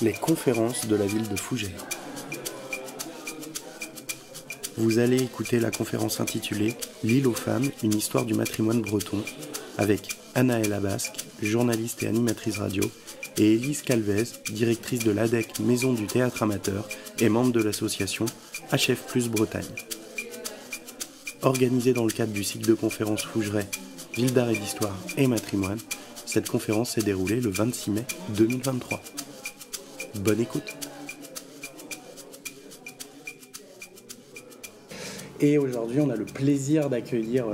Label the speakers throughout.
Speaker 1: les conférences de la ville de Fougères. Vous allez écouter la conférence intitulée « L'île aux femmes, une histoire du matrimoine breton » avec Anaëlla Basque, journaliste et animatrice radio, et Élise Calvez, directrice de l'ADEC Maison du Théâtre Amateur et membre de l'association HF Plus Bretagne. Organisée dans le cadre du cycle de conférences Fougeray, Ville d'art et d'histoire et matrimoine, cette conférence s'est déroulée le 26 mai 2023. Bonne écoute. Et aujourd'hui, on a le plaisir d'accueillir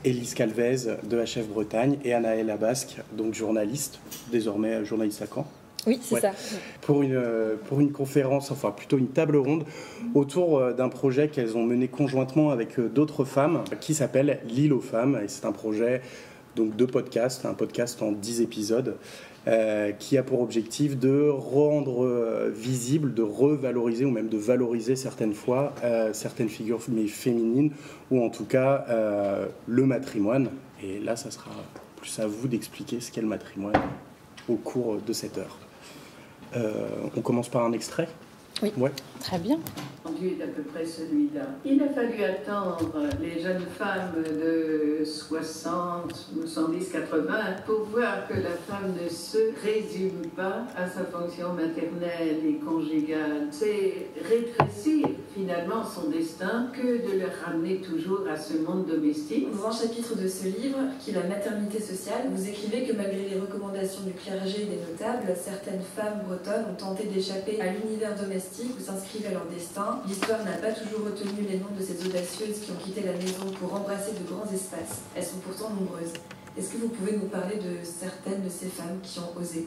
Speaker 1: Élise Calvez de HF Bretagne et Anaëlla Basque, donc journaliste, désormais journaliste à Caen.
Speaker 2: Oui, c'est ça.
Speaker 1: Pour une conférence, enfin plutôt une table ronde, autour d'un projet qu'elles ont mené conjointement avec d'autres femmes, qui s'appelle L'île aux femmes. Et c'est un projet donc, de podcast, un podcast en 10 épisodes, qui a pour objectif de rendre visible, de revaloriser ou même de valoriser certaines fois certaines figures féminines, ou en tout cas le matrimoine. Et là, ça sera plus à vous d'expliquer ce qu'est le matrimoine au cours de cette heure. On commence par un extrait.
Speaker 2: Oui,
Speaker 1: ouais.
Speaker 2: Très bien.
Speaker 3: Est à peu près celui-là. Il a fallu attendre les jeunes femmes de 60, 70, 80 pour voir que la femme ne se résume pas à sa fonction maternelle et conjugale. C'est rétrécir finalement son destin que de le ramener toujours à ce monde domestique.
Speaker 4: Dans un chapitre de ce livre, qui est la maternité sociale, vous écrivez que malgré les recommandations du clergé et des notables, certaines femmes bretonnes ont tenté d'échapper à l'univers domestique où s'inscrivait leur destin. L'histoire n'a pas toujours retenu les noms de ces audacieuses qui ont quitté la maison pour embrasser de grands espaces. Elles sont pourtant nombreuses. Est-ce que vous pouvez nous parler de certaines de ces femmes qui ont osé ?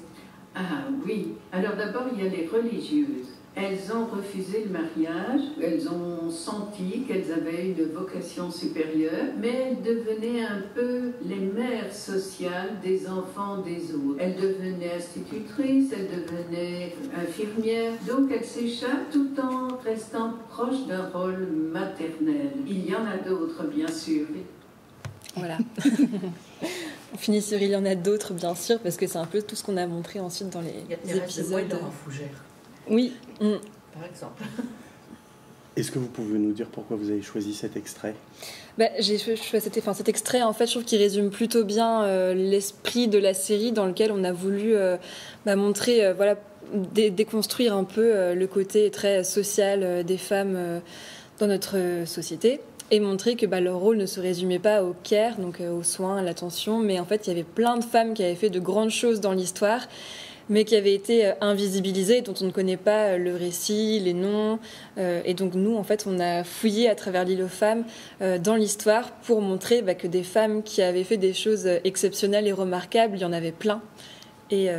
Speaker 3: Ah oui. Alors d'abord, il y a les religieuses. Elles ont refusé le mariage, elles ont senti qu'elles avaient une vocation supérieure, mais elles devenaient un peu les mères sociales des enfants des autres. Elles devenaient institutrices, elles devenaient infirmières, donc elles s'échappent tout en restant proches d'un rôle maternel. Il y en a d'autres, bien sûr.
Speaker 2: Voilà. On finit sur il y en a d'autres, bien sûr, parce que c'est un peu tout ce qu'on a montré ensuite dans les épisodes.
Speaker 5: Dans Fougères.
Speaker 2: Oui.
Speaker 5: Par exemple.
Speaker 1: Est-ce que vous pouvez nous dire pourquoi vous avez choisi cet extrait ?
Speaker 2: J'ai choisi cet extrait, en fait, je trouve qu'il résume plutôt bien l'esprit de la série dans lequel on a voulu montrer, déconstruire un peu le côté très social des femmes dans notre société. Et montrer que leur rôle ne se résumait pas au care, donc aux soins, à l'attention, mais en fait, il y avait plein de femmes qui avaient fait de grandes choses dans l'histoire, mais qui avaient été invisibilisées, dont on ne connaît pas le récit, les noms. Et donc nous, en fait, on a fouillé à travers l'île aux femmes dans l'histoire pour montrer que des femmes qui avaient fait des choses exceptionnelles et remarquables, il y en avait plein. Et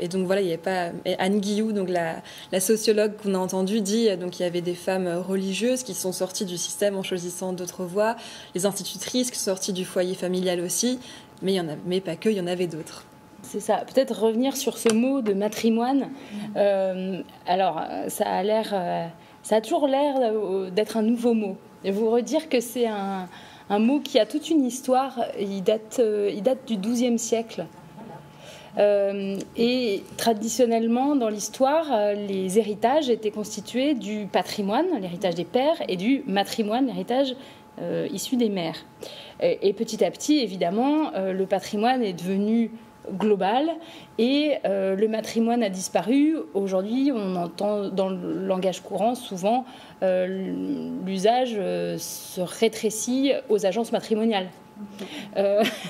Speaker 2: donc voilà, il y avait pas. Et Anne Guillou, donc la sociologue qu'on a entendue, dit donc il y avait des femmes religieuses qui sont sorties du système en choisissant d'autres voies, les institutrices qui sont sorties du foyer familial aussi, mais pas que, il y en avait d'autres.
Speaker 6: C'est ça. Peut-être revenir sur ce mot de matrimoine. Alors, ça a toujours l'air d'être un nouveau mot. Et vous redire que c'est un mot qui a toute une histoire. Il date du XIIe siècle. Et traditionnellement, dans l'histoire, les héritages étaient constitués du patrimoine, l'héritage des pères, et du matrimoine, l'héritage issu des mères. Et petit à petit, évidemment, le patrimoine est devenu global et le matrimoine a disparu. Aujourd'hui, on entend dans le langage courant souvent l'usage se rétrécit aux agences matrimoniales.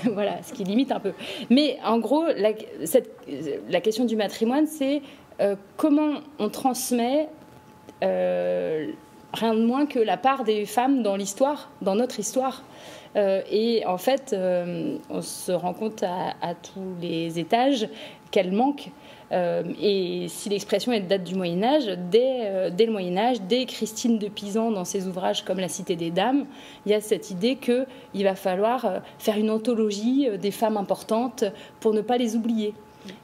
Speaker 6: Voilà, ce qui limite un peu. Mais en gros, la question du matrimoine, c'est comment on transmet rien de moins que la part des femmes dans l'histoire, dans notre histoire. Et en fait, on se rend compte à tous les étages qu'elle manque. Et si l'expression date du Moyen-Âge, dès le Moyen-Âge, dès Christine de Pisan dans ses ouvrages comme La Cité des Dames, il y a cette idée qu'il va falloir faire une anthologie des femmes importantes pour ne pas les oublier.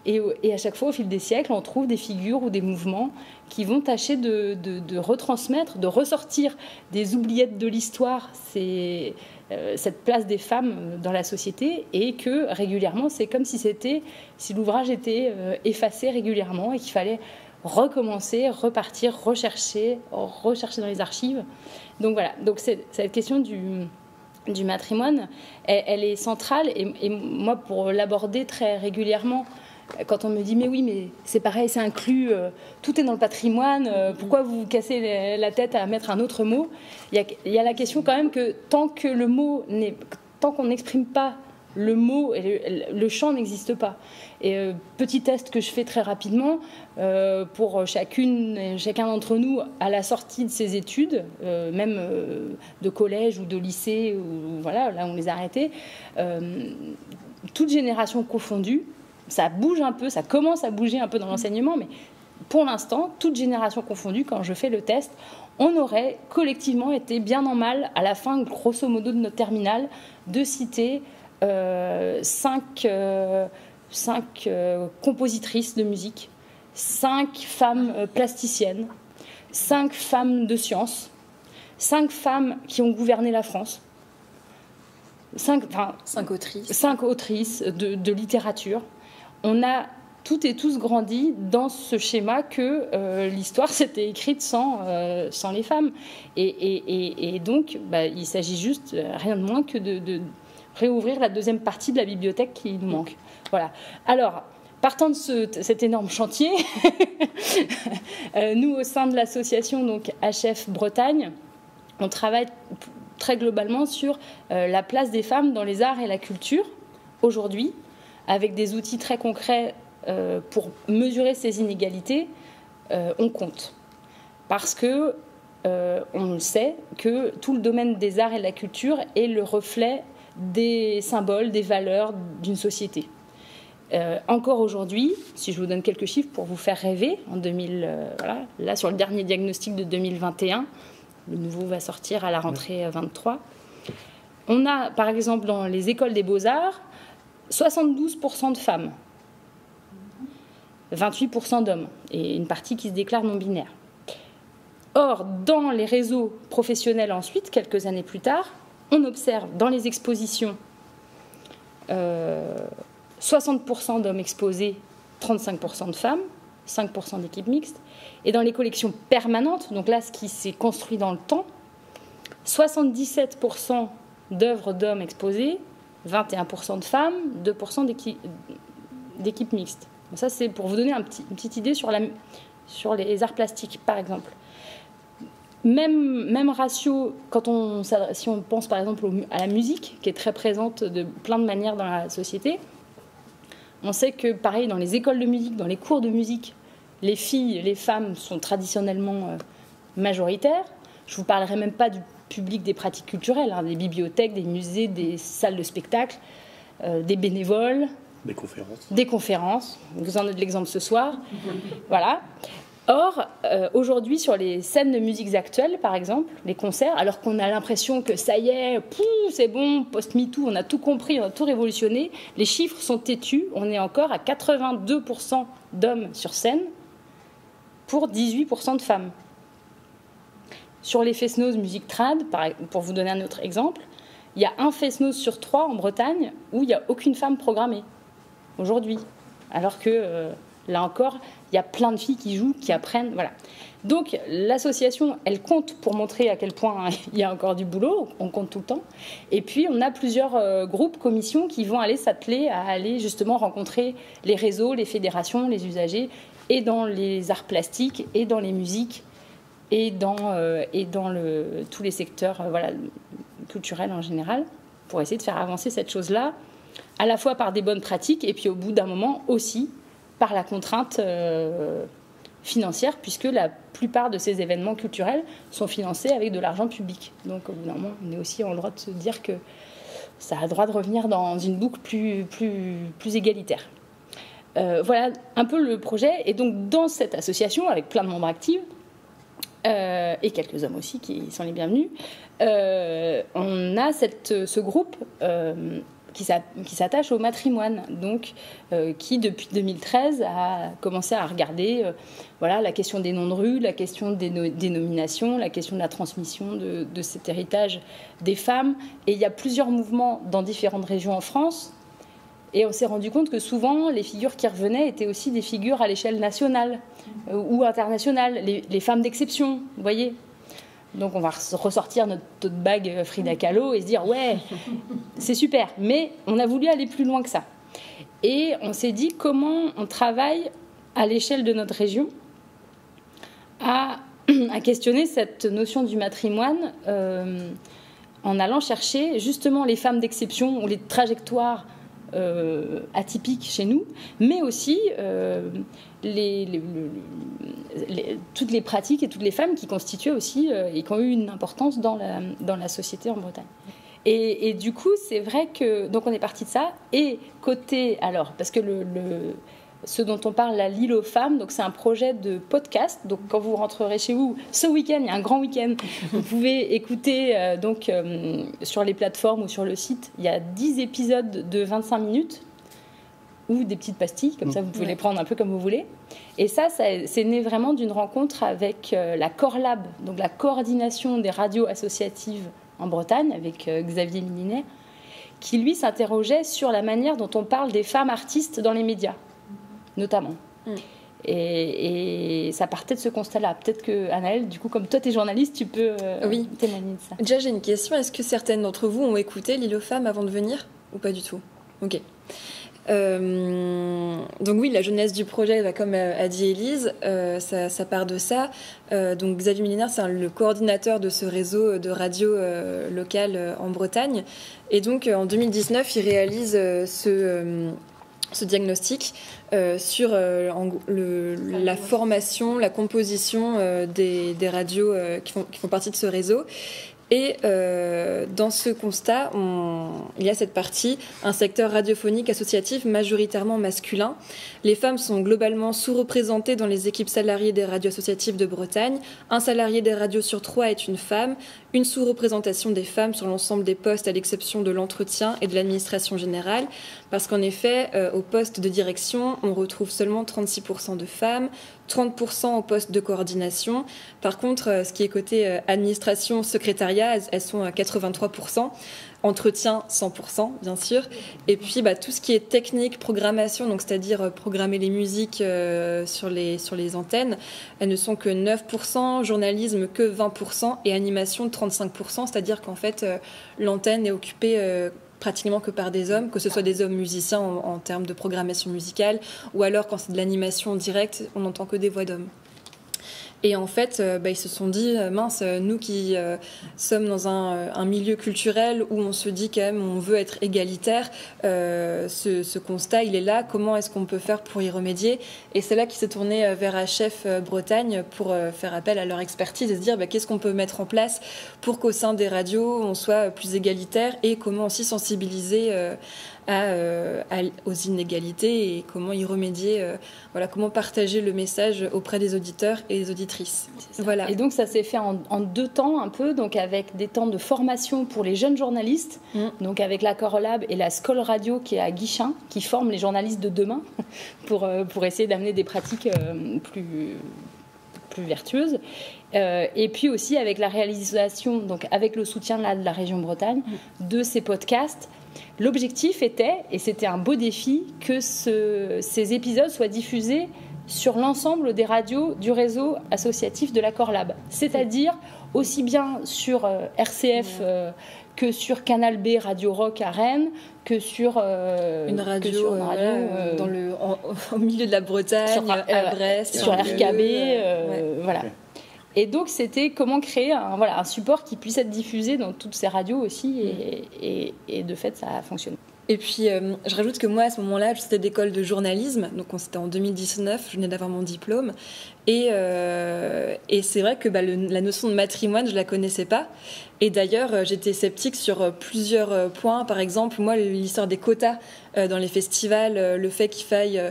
Speaker 6: Et à chaque fois, au fil des siècles, on trouve des figures ou des mouvements qui vont tâcher de retransmettre, de ressortir des oubliettes de l'histoire, cette place des femmes dans la société, et que régulièrement, c'est comme si l'ouvrage était effacé régulièrement et qu'il fallait recommencer, repartir, rechercher dans les archives. Donc voilà, donc cette question du matrimoine, elle est centrale, et moi, pour l'aborder très régulièrement, quand on me dit mais oui, mais c'est pareil, c'est inclus, tout est dans le patrimoine, pourquoi vous vous cassez la tête à mettre un autre mot, il y a la question quand même que tant qu'on n'exprime pas le mot, et le champ n'existe pas. Et petit test que je fais très rapidement pour chacune et chacun d'entre nous à la sortie de ses études, même de collège ou de lycée, ou voilà, là on les a arrêtés, toute génération confondue, ça bouge un peu, ça commence à bouger un peu dans l'enseignement, mais pour l'instant, toute génération confondue, quand je fais le test, on aurait collectivement été bien en mal, à la fin, grosso modo, de notre terminale, de citer 5 compositrices de musique, 5 femmes plasticiennes, 5 femmes de sciences, 5 femmes qui ont gouverné la France, 5 autrices de littérature. On a toutes et tous grandi dans ce schéma que l'histoire s'était écrite sans les femmes. Et donc, il s'agit juste, rien de moins que de réouvrir la deuxième partie de la bibliothèque qui nous manque. Voilà. Alors, partant de cet énorme chantier, nous, au sein de l'association donc, HF Bretagne, on travaille très globalement sur la place des femmes dans les arts et la culture, aujourd'hui, avec des outils très concrets pour mesurer ces inégalités. On compte. Parce que on sait que tout le domaine des arts et de la culture est le reflet des symboles, des valeurs d'une société. Encore aujourd'hui, si je vous donne quelques chiffres pour vous faire rêver, en 2000, voilà, là sur le dernier diagnostic de 2021, le nouveau va sortir à la rentrée 23, on a par exemple dans les écoles des beaux-arts 72% de femmes, 28% d'hommes, et une partie qui se déclare non-binaire. Or, dans les réseaux professionnels ensuite, quelques années plus tard, on observe dans les expositions 60% d'hommes exposés, 35% de femmes, 5% d'équipes mixtes. Et dans les collections permanentes, donc là, ce qui s'est construit dans le temps, 77% d'œuvres d'hommes exposées, 21% de femmes, 2% d'équipes mixtes. Donc ça, c'est pour vous donner une petite idée sur les arts plastiques, par exemple. Même ratio, si on pense par exemple à la musique, qui est très présente de plein de manières dans la société, on sait que, pareil, dans les écoles de musique, dans les cours de musique, les filles, les femmes sont traditionnellement majoritaires. Je ne vous parlerai même pas du public des pratiques culturelles, des bibliothèques, des musées, des salles de spectacle, des bénévoles. Des conférences. Vous en avez de l'exemple ce soir. Voilà. Or, aujourd'hui, sur les scènes de musiques actuelles, par exemple, les concerts, alors qu'on a l'impression que ça y est, c'est bon, post-MeToo, on a tout compris, on a tout révolutionné, les chiffres sont têtus, on est encore à 82% d'hommes sur scène pour 18% de femmes. Sur les Fest-Noz musique trad, pour vous donner un autre exemple, il y a un Fest-Noz sur 3 en Bretagne où il n'y a aucune femme programmée aujourd'hui, alors que là encore, il y a plein de filles qui jouent, qui apprennent, voilà. Donc l'association, elle compte pour montrer à quel point il y a encore du boulot, on compte tout le temps. Et puis on a plusieurs groupes, commissions qui vont aller s'atteler à aller justement rencontrer les réseaux, les fédérations, les usagers, et dans les arts plastiques, et dans les musiques, et dans tous les secteurs culturels en général, pour essayer de faire avancer cette chose-là, à la fois par des bonnes pratiques, et puis au bout d'un moment aussi par la contrainte financière, puisque la plupart de ces événements culturels sont financés avec de l'argent public. Donc au bout d'un moment, on est aussi en droit de se dire que ça a le droit de revenir dans une boucle plus égalitaire. Voilà un peu le projet. Et donc dans cette association, avec plein de membres actifs, et quelques hommes aussi qui sont les bienvenus, on a ce groupe qui s'attache au matrimoine, donc qui depuis 2013 a commencé à regarder la question des noms de rue, la question des dénominations, la question de la transmission de cet héritage des femmes. Et il y a plusieurs mouvements dans différentes régions en France. Et on s'est rendu compte que souvent, les figures qui revenaient étaient aussi des figures à l'échelle nationale ou internationale, les femmes d'exception, vous voyez. Donc on va ressortir notre tote bag Frida Kahlo et se dire ouais, c'est super. Mais on a voulu aller plus loin que ça. Et on s'est dit comment on travaille à l'échelle de notre région à questionner cette notion du matrimoine en allant chercher justement les femmes d'exception ou les trajectoires atypiques chez nous, mais aussi toutes les pratiques et toutes les femmes qui constituaient aussi et qui ont eu une importance dans la société en Bretagne. Et du coup, c'est vrai que donc on est parti de ça. Et côté parce que ce dont on parle, la Lille aux femmes, donc c'est un projet de podcast. Donc quand vous rentrerez chez vous ce week-end, il y a un grand week-end, vous pouvez écouter sur les plateformes ou sur le site, il y a 10 épisodes de 25 minutes ou des petites pastilles, comme ça vous pouvez les prendre un peu comme vous voulez. Et ça c'est né vraiment d'une rencontre avec la Corlab, donc la coordination des radios associatives en Bretagne, avec Xavier Millinet, qui lui s'interrogeait sur la manière dont on parle des femmes artistes dans les médias, notamment. Et ça partait de ce constat-là. Peut-être que, Anaëlle, du coup, comme toi, tu es journaliste, tu peux témoigner de ça.
Speaker 2: Déjà, j'ai une question. Est-ce que certaines d'entre vous ont écouté Lille aux femmes avant de venir ou pas du tout? Ok. Donc oui, la jeunesse du projet, comme a dit Élise, ça part de ça. Donc Xavier Millénaire, c'est le coordinateur de ce réseau de radio locales en Bretagne. Et donc en 2019, il réalise ce diagnostic sur la formation, la composition des radios qui font partie de ce réseau. Et dans ce constat, il y a cette partie, un secteur radiophonique associatif majoritairement masculin. Les femmes sont globalement sous-représentées dans les équipes salariées des radios associatives de Bretagne. Un salarié des radios sur 3 est une femme. Une sous-représentation des femmes sur l'ensemble des postes, à l'exception de l'entretien et de l'administration générale. Parce qu'en effet, au poste de direction, on retrouve seulement 36% de femmes, 30% au poste de coordination. Par contre, ce qui est côté administration, secrétariat, elles sont à 83%. Entretien, 100%, bien sûr. Et puis, tout ce qui est technique, programmation, donc c'est-à-dire programmer les musiques sur les antennes, elles ne sont que 9%, journalisme que 20% et animation 35%. C'est-à-dire qu'en fait, l'antenne est occupée pratiquement que par des hommes, que ce soit des hommes musiciens en termes de programmation musicale, ou alors quand c'est de l'animation directe, on n'entend que des voix d'hommes. Et en fait, ils se sont dit, mince, nous qui sommes dans un milieu culturel où on se dit quand même on veut être égalitaire, ce constat, il est là, comment est-ce qu'on peut faire pour y remédier? Et c'est là qu'ils s'est tourné vers HF Bretagne pour faire appel à leur expertise et se dire qu'est-ce qu'on peut mettre en place pour qu'au sein des radios, on soit plus égalitaire et comment aussi sensibiliser aux inégalités et comment y remédier, comment partager le message auprès des auditeurs et des auditrices. Voilà.
Speaker 6: Et donc ça s'est fait en 2 temps un peu, donc avec des temps de formation pour les jeunes journalistes, donc avec la Corlab et la Skol Radio qui est à Guichen, qui forme les journalistes de demain pour essayer d'amener des pratiques plus vertueuses. Et puis aussi avec la réalisation, donc avec le soutien de la région Bretagne, de ces podcasts. L'objectif était, et c'était un beau défi, que ces épisodes soient diffusés sur l'ensemble des radios du réseau associatif de la Corlab. C'est-à-dire aussi bien sur RCF que sur Canal B, Radio Rock à Rennes, que sur
Speaker 2: une radio, au milieu de la Bretagne, à Brest.
Speaker 6: Sur RKB, voilà. Et donc, c'était comment créer un support qui puisse être diffusé dans toutes ces radios aussi. Et de fait, ça a fonctionné.
Speaker 2: Et puis, je rajoute que moi, à ce moment-là, j'étais d'école de journalisme. Donc, c'était en 2019, je venais d'avoir mon diplôme. Et c'est vrai que la notion de matrimoine, je la connaissais pas. Et d'ailleurs, j'étais sceptique sur plusieurs points. Par exemple, moi, l'histoire des quotas dans les festivals, le fait qu'il faille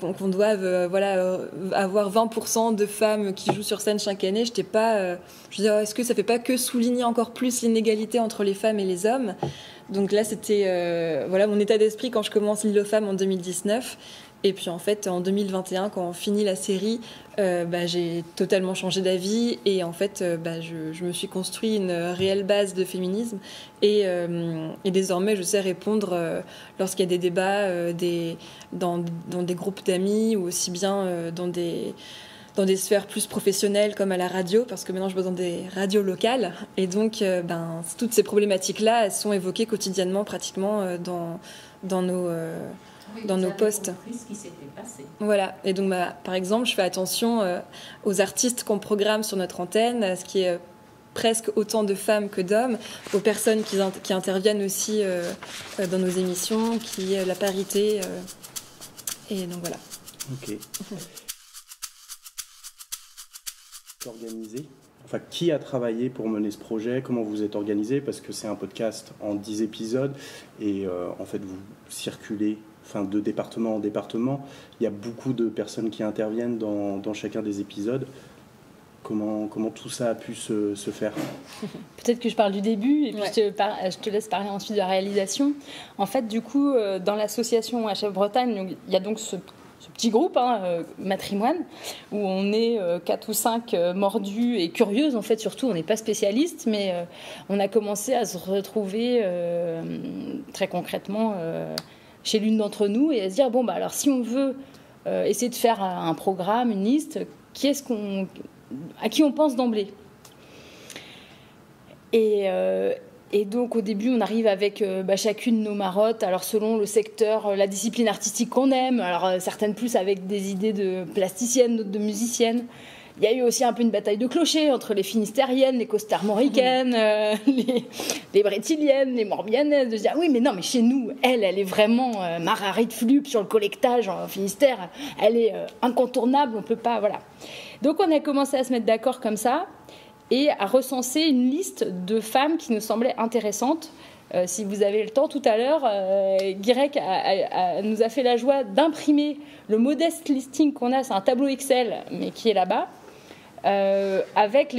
Speaker 2: qu'on doive avoir 20% de femmes qui jouent sur scène chaque année, j'étais pas. Je me disais, est-ce que ça fait pas que souligner encore plus l'inégalité entre les femmes et les hommes? Donc là, c'était mon état d'esprit quand je commence L'Île aux femmes en 2019. Et puis en fait, en 2021, quand on finit la série, j'ai totalement changé d'avis. Et en fait, je me suis construit une réelle base de féminisme. Et désormais, je sais répondre lorsqu'il y a des débats dans des groupes d'amis ou aussi bien dans des sphères plus professionnelles comme à la radio, parce que maintenant je bosse dans des radios locales. Et donc, toutes ces problématiques-là, elles sont évoquées quotidiennement pratiquement dans nos postes.
Speaker 5: Ce qui s'était passé.
Speaker 2: Voilà. Et donc, par exemple, je fais attention aux artistes qu'on programme sur notre antenne, à ce qui est presque autant de femmes que d'hommes, aux personnes qui interviennent aussi dans nos émissions, qui la parité. Et donc voilà.
Speaker 1: Ok. Organisé. Enfin, qui a travaillé pour mener ce projet? Comment vous êtes organisé? Parce que c'est un podcast en 10 épisodes et en fait vous circulez de département en département. Il y a beaucoup de personnes qui interviennent dans chacun des épisodes. Comment tout ça a pu se faire?
Speaker 6: Peut-être que je parle du début et puis je te laisse parler ensuite de la réalisation. En fait, du coup, dans l'association HF Bretagne, il y a donc ce petit groupe, Matrimoine, où on est 4 ou 5 mordues et curieuses, en fait, surtout, on n'est pas spécialistes, mais on a commencé à se retrouver très concrètement chez l'une d'entre nous et à se dire, alors si on veut essayer de faire un programme, une liste, à qui on pense d'emblée? Et donc, au début, on arrive avec chacune nos marottes, alors selon le secteur, la discipline artistique qu'on aime, alors certaines plus avec des idées de plasticiennes, d'autres de musiciennes. Il y a eu aussi un peu une bataille de clochers entre les finistériennes, les costarmoricaines, les brétiliennes, les morbihanaises, de se dire oui, mais non, mais chez nous, elle est vraiment Marguerite Flup sur le collectage en Finistère, elle est incontournable, on peut pas, voilà. Donc, on a commencé à se mettre d'accord comme ça et à recenser une liste de femmes qui nous semblaient intéressantes. Si vous avez le temps tout à l'heure, Guirec nous a fait la joie d'imprimer le modeste listing qu'on a, c'est un tableau Excel, mais qui est là-bas, avec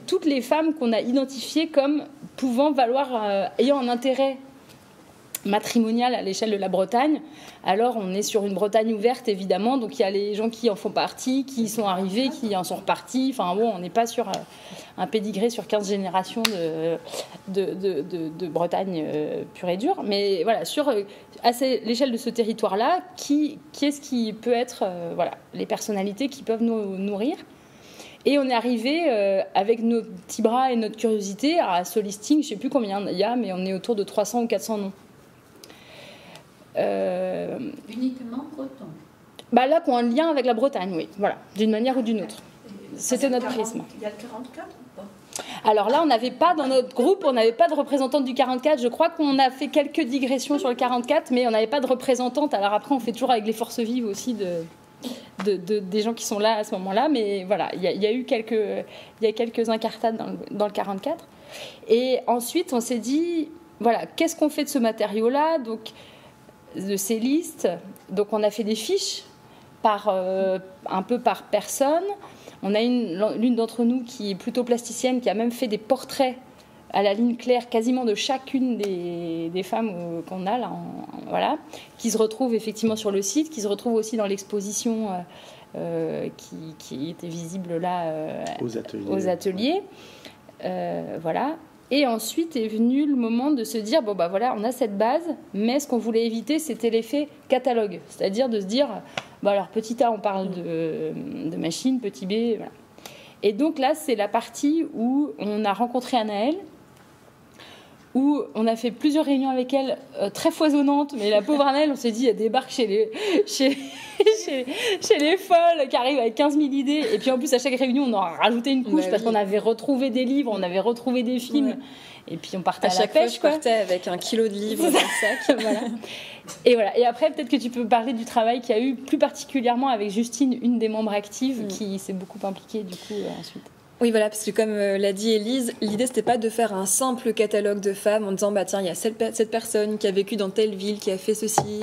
Speaker 6: toutes les femmes qu'on a identifiées comme pouvant valoir, ayant un intérêt matrimonial à l'échelle de la Bretagne. Alors on est sur une Bretagne ouverte évidemment, donc il y a les gens qui en font partie, qui y sont arrivés, qui en sont repartis, on n'est pas sur un pédigré sur 15 générations de Bretagne pure et dure, mais voilà, à l'échelle de ce territoire-là, qui est-ce qui peut être les personnalités qui peuvent nous nourrir? Et on est arrivé avec nos petits bras et notre curiosité à ce listing, je ne sais plus combien il y a, mais on est autour de 300 ou 400 noms.
Speaker 5: Uniquement breton.
Speaker 6: Là, qui ont un lien avec la Bretagne, oui, voilà, d'une manière ou d'une autre. C'était notre prisme.
Speaker 5: Il y a le 44 ou pas?
Speaker 6: Alors là, on n'avait pas dans notre groupe, on n'avait pas de représentante du 44. Je crois qu'on a fait quelques digressions sur le 44, mais on n'avait pas de représentante. Alors après, on fait toujours avec les forces vives aussi des gens qui sont là à ce moment-là. Mais voilà, il y a eu quelques incartades dans le 44. Et ensuite, on s'est dit, voilà, qu'est-ce qu'on fait de ce matériau-là? Donc, de ces listes. Donc on a fait des fiches un peu par personne. On a l'une d'entre nous qui est plutôt plasticienne, qui a même fait des portraits à la ligne claire quasiment de chacune des femmes qu'on a là, qui se retrouvent effectivement sur le site, qui se retrouvent aussi dans l'exposition qui était visible là aux ateliers. Voilà. Et ensuite est venu le moment de se dire, on a cette base, mais ce qu'on voulait éviter, c'était l'effet catalogue. C'est-à-dire de se dire, alors petit A, on parle de machine, petit B, voilà. Et donc là, c'est la partie où on a rencontré Anaëlle, où on a fait plusieurs réunions avec elle, très foisonnantes, mais la pauvre Anaëlle, on s'est dit, elle débarque chez les folles, qui arrivent avec 15 000 idées, et puis en plus, à chaque réunion, on en a rajouté une couche, parce qu'on avait retrouvé des livres, on avait retrouvé des films, Et puis on partait à la
Speaker 2: chaque fois,
Speaker 6: pêche.
Speaker 2: je partais avec 1 kilo de livres dans le sac.
Speaker 6: Voilà. Et après, peut-être que tu peux parler du travail qu'il y a eu plus particulièrement avec Justine, une des membres actives, qui s'est beaucoup impliquée du coup ensuite.
Speaker 2: Oui, voilà, parce que comme l'a dit Élise, l'idée c'était pas de faire un simple catalogue de femmes en disant tiens, il y a cette personne qui a vécu dans telle ville, qui a fait ceci.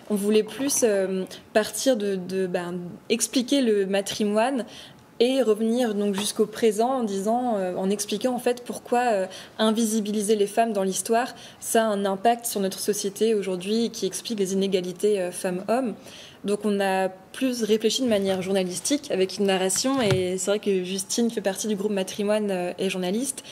Speaker 2: On voulait plus partir de expliquer le matrimoine et revenir donc jusqu'au présent en expliquant en fait pourquoi invisibiliser les femmes dans l'histoire, ça a un impact sur notre société aujourd'hui qui explique les inégalités femmes-hommes. Donc on a plus réfléchi de manière journalistique avec une narration, et c'est vrai que Justine fait partie du groupe Matrimoine et journaliste.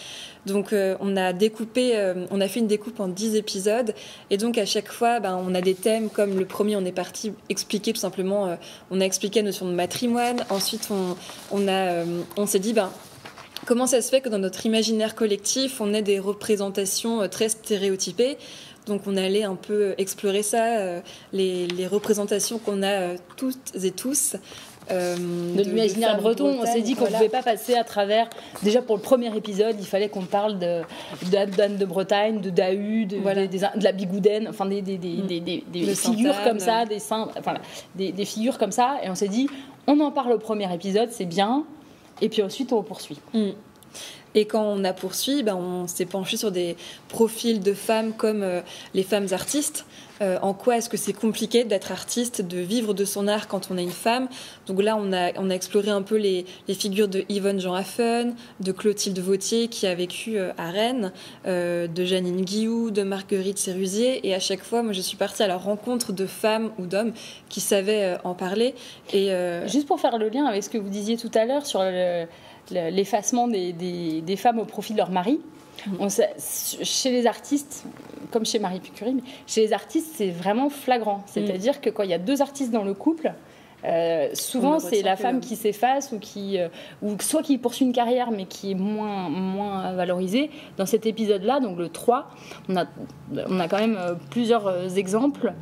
Speaker 2: Donc on a fait une découpe en 10 épisodes, et donc à chaque fois on a des thèmes comme le premier, on est parti expliquer tout simplement, on a expliqué la notion de matrimoine. Ensuite on s'est dit comment ça se fait que dans notre imaginaire collectif on ait des représentations très stéréotypées. Donc on allait un peu explorer ça, les représentations qu'on a toutes et tous.
Speaker 6: De l'imaginaire breton, on s'est dit qu'on ne pouvait pas passer à travers. Déjà pour le premier épisode, il fallait qu'on parle d'Anne de Bretagne, de Dahu, de la Bigoudaine, enfin des figures comme ça, des figures comme ça. Et on s'est dit, on en parle au premier épisode, c'est bien. Et puis ensuite on poursuit.
Speaker 2: Et quand on a poursuivi, on s'est penché sur des profils de femmes comme les femmes artistes. En quoi est-ce que c'est compliqué d'être artiste, de vivre de son art quand on est une femme. Donc là, on a exploré un peu les figures de Yvonne Jean Haffen, de Clotilde Vautier qui a vécu à Rennes, de Jeannine Guillou, de Marguerite Sérusier. Et à chaque fois, moi, je suis partie à la rencontre de femmes ou d'hommes qui savaient en parler. Et
Speaker 6: juste pour faire le lien avec ce que vous disiez tout à l'heure sur l'effacement des femmes au profit de leur mari. Chez les artistes, comme chez Marie Curie, mais chez les artistes, c'est vraiment flagrant. C'est-à-dire que quand il y a 2 artistes dans le couple, souvent c'est la femme qui s'efface ou soit qui poursuit une carrière mais qui est moins valorisée. Dans cet épisode-là, donc le 3, on a quand même plusieurs exemples.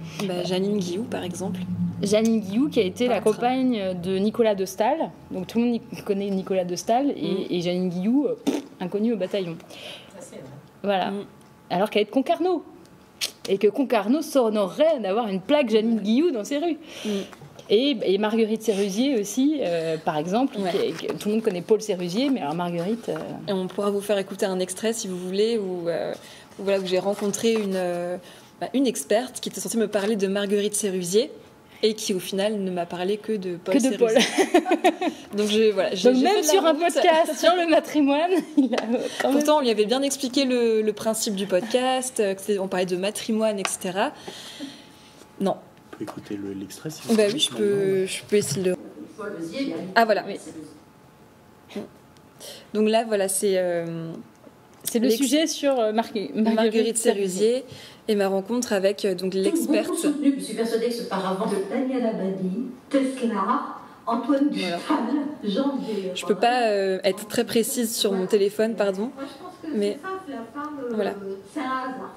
Speaker 2: Jeannine Guillou, par exemple.
Speaker 6: Jeannine Guillou, qui a été la compagne de Nicolas de Staël. Donc tout le monde connaît Nicolas de Staël, et Jeannine Guillou, inconnue au bataillon.
Speaker 5: Ça, c'est vrai.
Speaker 6: Voilà. Alors qu'elle est de Concarneau. Et que Concarneau s'honorerait d'avoir une plaque Jeannine Guillou dans ses rues. Et Marguerite Sérusier aussi, par exemple. Tout le monde connaît Paul Sérusier, mais alors Marguerite...
Speaker 2: Et on pourra vous faire écouter un extrait, si vous voulez, où j'ai rencontré une experte qui était censée me parler de Marguerite Sérusier, et qui au final ne m'a parlé que de Paul Sérusier. Donc
Speaker 6: même sur un podcast sur le matrimoine,
Speaker 2: pourtant on lui avait bien expliqué le principe du podcast, on parlait de matrimoine, etc. Non.
Speaker 1: On peut écouter l'extrait si
Speaker 2: vous voulez. Oui, je peux essayer de le... Ah voilà. Oui. Donc là c'est
Speaker 6: le sujet sur
Speaker 2: Marguerite Sérusier. Et ma rencontre avec l'experte.
Speaker 7: Je suis persuadée que ce paravent de Daniel Abadi, Tesla, Antoine Duval, Jean Vier.
Speaker 2: Je peux pas être très précise sur mon téléphone, pardon.
Speaker 7: Moi, je pense que
Speaker 2: mais
Speaker 7: c'est la femme.
Speaker 2: Voilà.
Speaker 7: C'est un hasard.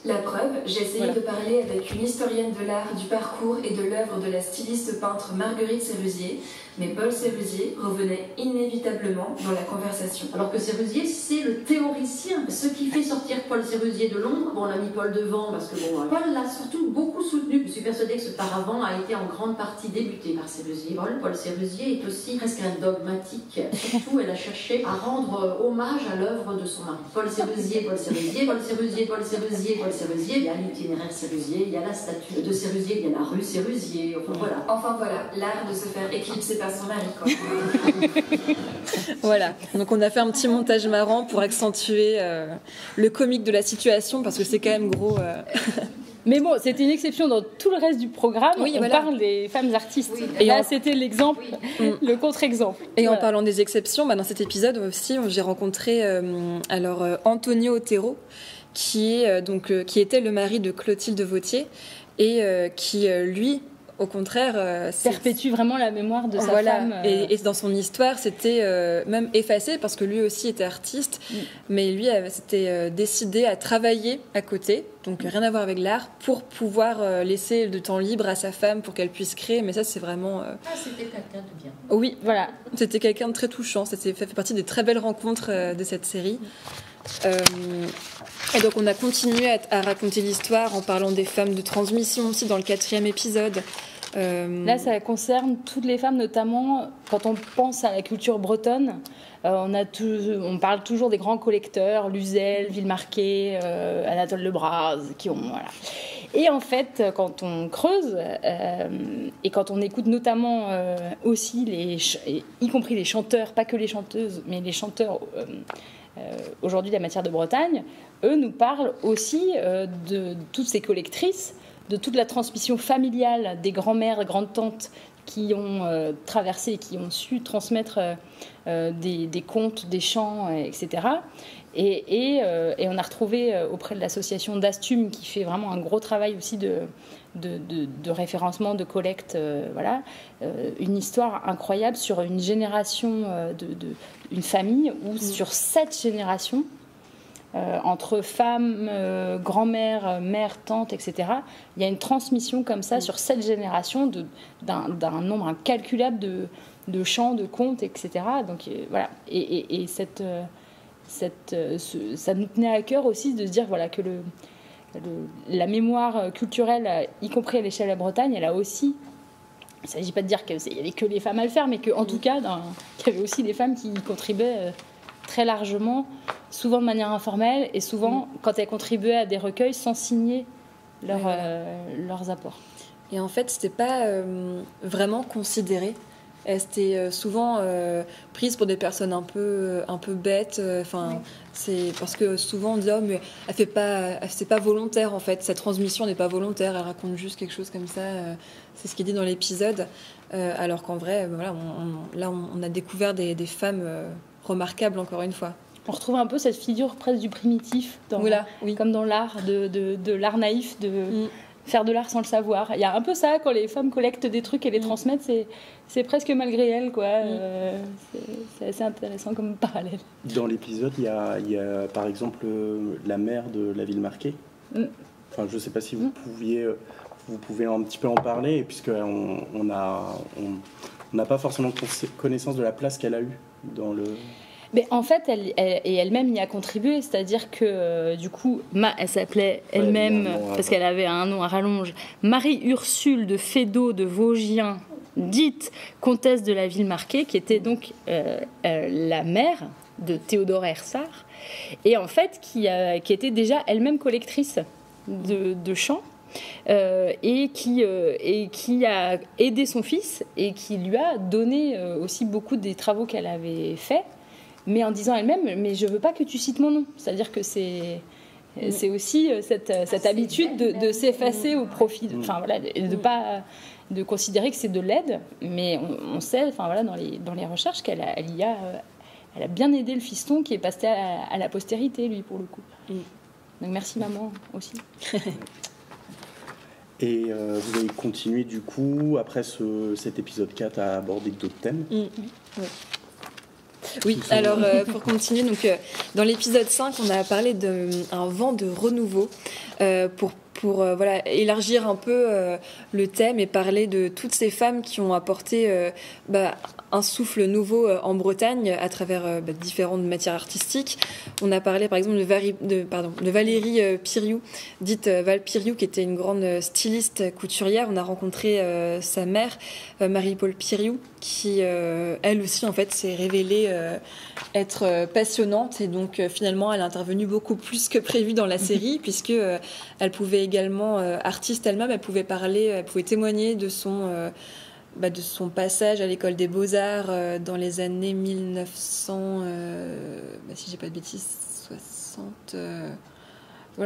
Speaker 4: La preuve, j'ai essayé de parler avec une historienne de l'art, du parcours et de l'œuvre de la styliste peintre Marguerite Sérusier, mais Paul Sérusier revenait inévitablement dans la conversation.
Speaker 7: Alors que Sérusier, c'est le théoricien. Ce qui fait sortir Paul Sérusier de l'ombre, on l'a mis Paul devant parce que Paul l'a surtout beaucoup soutenu. Je suis persuadée que ce paravent a été en grande partie débuté par Sérusier. Paul Sérusier est aussi presque un dogmatique. Surtout, elle a cherché à rendre hommage à l'œuvre de son mari. Paul Sérusier, Paul Sérusier, Paul Sérusier, Paul Sérusier, Paul Sérusier. Il y a l'itinéraire Sérusier, il y a la statue de Sérusier, il y a la rue Sérusier.
Speaker 4: Enfin voilà, l'art de se faire éclipser par son mari, quoi.
Speaker 2: Voilà, donc on a fait un petit montage marrant pour accentuer le comique de la situation, parce que c'est quand même gros.
Speaker 6: Mais bon, c'était une exception dans tout le reste du programme.
Speaker 2: Oui,
Speaker 6: on parle des femmes artistes.
Speaker 4: Oui.
Speaker 6: Et là, c'était l'exemple, le contre-exemple.
Speaker 2: Et en parlant des exceptions, dans cet épisode aussi, j'ai rencontré Antonio Otero, qui était le mari de Clotilde Vautier, et qui, lui, au contraire,
Speaker 6: perpétue vraiment la mémoire de sa femme.
Speaker 2: Et dans son histoire, c'était même effacé, parce que lui aussi était artiste, mais lui s'était décidé à travailler à côté, donc rien à voir avec l'art, pour pouvoir laisser le temps libre à sa femme pour qu'elle puisse créer. Mais ça, c'est vraiment...
Speaker 5: c'était quelqu'un de bien.
Speaker 2: Oui, voilà. C'était quelqu'un de très touchant. Ça fait partie des très belles rencontres de cette série. Et donc on a continué à raconter l'histoire en parlant des femmes de transmission aussi dans le 4e épisode.
Speaker 6: Là, ça concerne toutes les femmes, notamment quand on pense à la culture bretonne. On parle toujours des grands collecteurs, Luzel, Villemarqué, Anatole Lebras, qui ont... Voilà. Et en fait, quand on creuse, et quand on écoute notamment aussi, y compris les chanteurs, pas que les chanteuses, mais les chanteurs aujourd'hui de la matière de Bretagne, eux nous parlent aussi de toutes ces collectrices, de toute la transmission familiale des grands-mères, grandes-tantes qui ont traversé, qui ont su transmettre des contes, des chants, etc. Et on a retrouvé auprès de l'association d'Astume, qui fait vraiment un gros travail aussi de référencement, de collecte, une histoire incroyable sur une génération, une famille, où sur 7 générations, entre femmes, grand-mères, mères, tantes, etc. Il y a une transmission comme ça sur 7 générations d'un nombre incalculable de chants, de contes, etc. Donc voilà. Et ça nous tenait à cœur aussi de se dire que la mémoire culturelle, y compris à l'échelle de la Bretagne, elle a aussi... Il ne s'agit pas de dire qu'il n'y avait que les femmes à le faire, mais qu'en tout cas, qu'il y avait aussi des femmes qui y contribuaient très largement, souvent de manière informelle, et souvent quand elles contribuaient à des recueils sans signer leurs apports.
Speaker 2: Et en fait, c'était pas vraiment considéré. C'était souvent prise pour des personnes un peu bêtes. C'est parce que souvent on dit mais c'est pas volontaire en fait. Sa transmission n'est pas volontaire. Elle raconte juste quelque chose comme ça. C'est ce qui est dit dans l'épisode. Alors qu'en vrai, on a découvert des femmes remarquables encore une fois.
Speaker 6: On retrouve un peu cette figure presque du primitif, comme dans l'art de l'art naïf de faire de l'art sans le savoir. Il y a un peu ça quand les femmes collectent des trucs et les transmettent, c'est presque malgré elles, quoi. C'est assez intéressant comme parallèle.
Speaker 1: Dans l'épisode, il y a par exemple la mère de la Villemarqué. Enfin, je ne sais pas si vous pouvez un petit peu en parler, puisqu'on n'a pas forcément connaissance de la place qu'elle a eue dans le...
Speaker 6: Mais en fait, elle-même y a contribué, c'est-à-dire que du coup, elle s'appelait elle-même, parce qu'elle avait un nom à rallonge, Marie-Ursule de Fédot de Vosgien, dite comtesse de la Villemarqué, qui était donc la mère de Théodore Hersart, et en fait qui était déjà elle-même collectrice de chants. Et qui a aidé son fils et qui lui a donné aussi beaucoup des travaux qu'elle avait faits, mais en disant elle-même mais je veux pas que tu cites mon nom, c'est-à-dire que c'est aussi cette habitude de s'effacer au profit de considérer que c'est de l'aide, mais on sait dans les recherches qu'elle a bien aidé le fiston qui est passé à la postérité, lui, pour le coup. Donc merci maman aussi.
Speaker 1: Et vous avez continué du coup, après cet épisode 4, à aborder d'autres thèmes.
Speaker 2: Oui, alors pour continuer, donc, dans l'épisode 5, on a parlé d'un vent de renouveau pour élargir un peu le thème et parler de toutes ces femmes qui ont apporté un souffle nouveau en Bretagne à travers différentes matières artistiques. On a parlé par exemple de Valérie Piriou, dite Val Piriou, qui était une grande styliste couturière. On a rencontré sa mère, Marie-Paul Piriou, qui elle aussi en fait s'est révélée être passionnante, et donc finalement elle a intervenu beaucoup plus que prévu dans la série, puisque elle pouvait également, artiste elle-même, elle pouvait témoigner de son passage à l'école des Beaux-Arts dans les années 1900, si j'ai pas de bêtises, 60.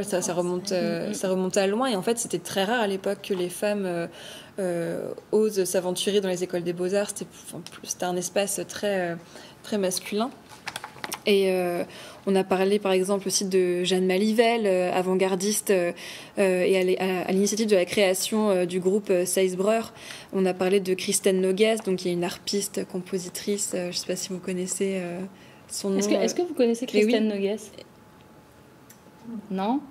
Speaker 2: Ça remonte à loin, et en fait c'était très rare à l'époque que les femmes osent s'aventurer dans les écoles des Beaux-Arts. C'était un espace très, très masculin. Et on a parlé par exemple aussi de Jeanne Malivelle, avant-gardiste, et à l'initiative de la création du groupe Seisbreur. On a parlé de Christine Noguès, donc qui est une harpiste, compositrice. Je ne sais pas si vous connaissez son nom.
Speaker 6: Est-ce que vous connaissez Christine Noguès ? Non.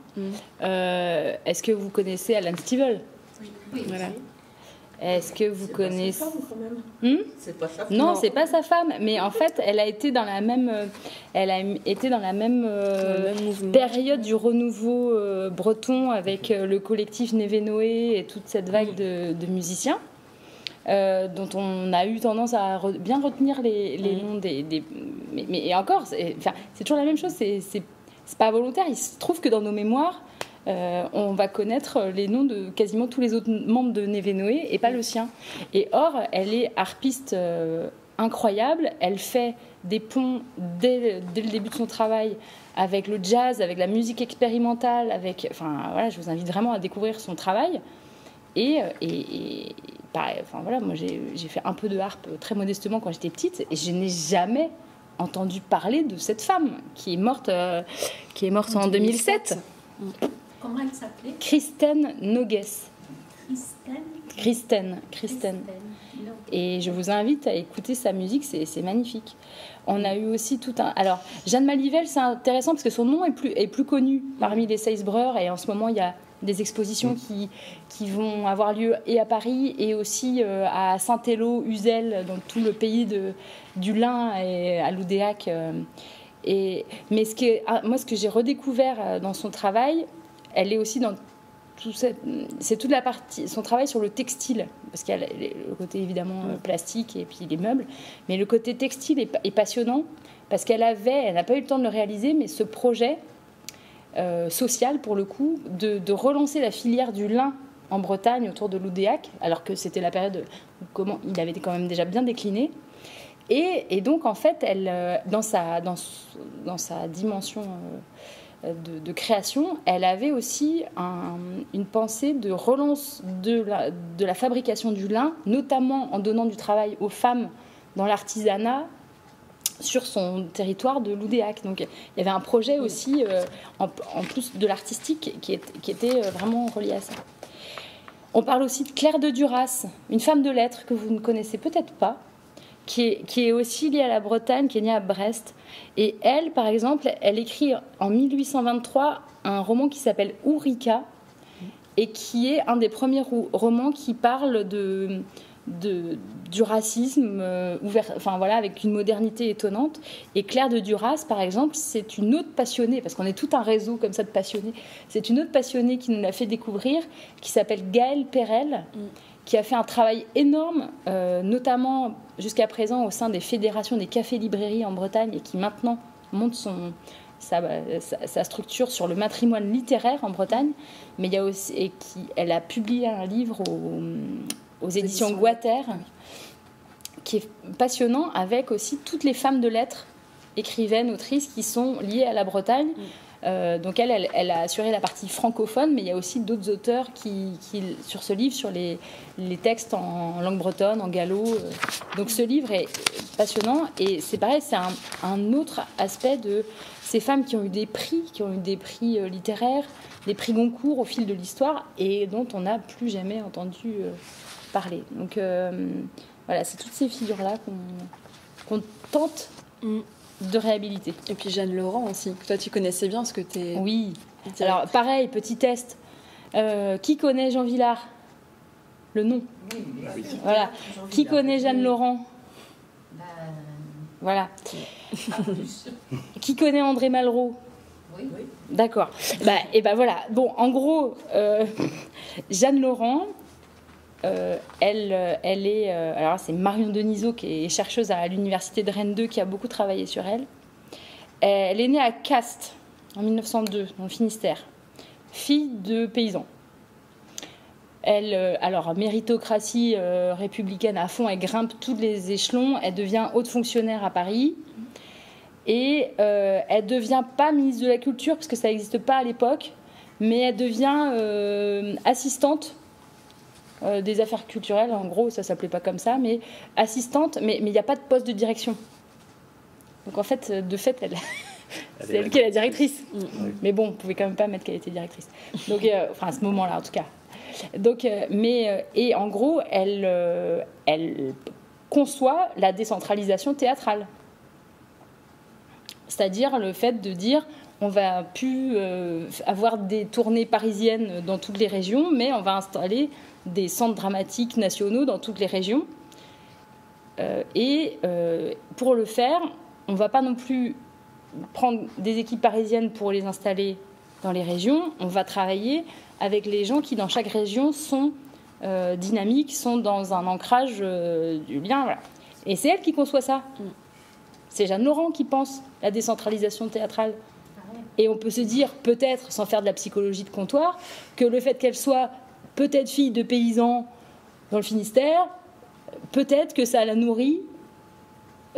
Speaker 6: Est-ce que vous connaissez Alan Stivell ?
Speaker 5: Oui.
Speaker 2: Voilà.
Speaker 6: Est-ce que vous connaissez...
Speaker 5: C'est pas sa femme, quand même. C'est pas sa femme.
Speaker 6: Non, c'est pas sa femme, mais en fait, elle a été dans la même, période du renouveau breton avec le collectif Névénoé et toute cette vague de musiciens. Dont on a eu tendance à bien retenir les noms mais encore, c'est toujours la même chose, c'est pas volontaire. Il se trouve que dans nos mémoires, on va connaître les noms de quasiment tous les autres membres de Névénoé et pas le sien. Et or, elle est harpiste incroyable, elle fait des ponts dès le début de son travail avec le jazz, avec la musique expérimentale, je vous invite vraiment à découvrir son travail. Et pareil, moi j'ai fait un peu de harpe très modestement quand j'étais petite et je n'ai jamais entendu parler de cette femme qui est morte en 2007.
Speaker 5: Comment elle s'appelait?
Speaker 6: Kristen Nogues. Kristen. Et je vous invite à écouter sa musique, c'est magnifique. On a eu aussi tout un... Alors, Jeanne Malivelle, c'est intéressant parce que son nom est plus connu parmi les Seisbreurs et en ce moment, il y a des expositions qui vont avoir lieu et à Paris et aussi à Saint-Élo, Uzel, dans tout le pays du lin et à Loudéac. Mais ce que j'ai redécouvert dans son travail, elle est aussi dans c'est toute la partie, son travail sur le textile, parce qu'il y a le côté évidemment plastique et puis les meubles, mais le côté textile est passionnant parce qu'elle n'a pas eu le temps de le réaliser, mais ce projet social pour le coup, de relancer la filière du lin en Bretagne autour de Loudéac, alors que c'était la période où il avait quand même déjà bien décliné. Et donc en fait, elle, dans sa dimension de création, elle avait aussi une pensée de relance de la fabrication du lin, notamment en donnant du travail aux femmes dans l'artisanat sur son territoire de Loudéac. Donc il y avait un projet aussi, en plus de l'artistique, qui était vraiment relié à ça. On parle aussi de Claire de Duras, une femme de lettres que vous ne connaissez peut-être pas, qui est aussi liée à la Bretagne, qui est née à Brest. Et elle, par exemple, elle écrit en 1823 un roman qui s'appelle Ourika, et qui est un des premiers romans qui parle du racisme ouvert, avec une modernité étonnante. Et Claire de Duras, par exemple, c'est une autre passionnée, parce qu'on est tout un réseau comme ça de passionnés, c'est une autre passionnée qui nous l'a fait découvrir, qui s'appelle Gaëlle Perel, qui a fait un travail énorme, notamment jusqu'à présent au sein des fédérations des cafés-librairies en Bretagne, et qui maintenant monte sa structure sur le matrimoine littéraire en Bretagne. Mais il y a aussi, elle a publié un livre aux éditions Guater, qui est passionnant, avec aussi toutes les femmes de lettres, écrivaines, autrices, qui sont liées à la Bretagne. Donc elle a assuré la partie francophone, mais il y a aussi d'autres auteurs qui sur ce livre, sur les textes en langue bretonne, en gallo. Donc ce livre est passionnant, et c'est pareil, c'est un autre aspect de ces femmes qui ont eu des prix, littéraires, des prix Goncourt au fil de l'histoire, et dont on n'a plus jamais entendu parler. Donc voilà, c'est toutes ces figures-là qu'on tente de réhabiliter.
Speaker 2: Et puis Jeanne Laurent aussi, que toi tu connaissais bien, parce que tu es...
Speaker 6: Oui. Alors pareil, petit test. Qui connaît Jean Vilar? Le nom. Oui. Voilà. Qui connaît Jeanne Laurent? Voilà. Qui connaît André Malraux?
Speaker 5: Oui.
Speaker 6: D'accord. Et voilà. Bon, en gros, Jeanne Laurent, elle est... alors c'est Marion Denisot, qui est chercheuse à l'université de Rennes 2, qui a beaucoup travaillé sur elle. Elle est née à Castres en 1902, dans le Finistère, fille de paysans. Elle, alors méritocratie républicaine à fond, elle grimpe tous les échelons, elle devient haute fonctionnaire à Paris, et elle devient pas ministre de la Culture, parce que ça n'existe pas à l'époque, mais elle devient assistante des affaires culturelles, en gros, ça s'appelait pas comme ça, mais assistante, mais il n'y a pas de poste de direction. Donc en fait, c'est elle qui est la directrice. Mais bon, on pouvait quand même pas mettre qu'elle était directrice. Donc, à ce moment-là, en tout cas. Donc, et en gros, elle conçoit la décentralisation théâtrale. C'est-à-dire le fait de dire, on va plus avoir des tournées parisiennes dans toutes les régions, mais on va installer des centres dramatiques nationaux dans toutes les régions. Pour le faire, on ne va pas non plus prendre des équipes parisiennes pour les installer dans les régions. On va travailler avec les gens qui, dans chaque région, sont dynamiques, sont dans un ancrage du lien. Voilà. Et c'est elle qui conçoit ça. C'est Jeanne Laurent qui pense la décentralisation théâtrale. Et on peut se dire, peut-être, sans faire de la psychologie de comptoir, que le fait qu'elle soit peut-être fille de paysans dans le Finistère, peut-être que ça la nourrit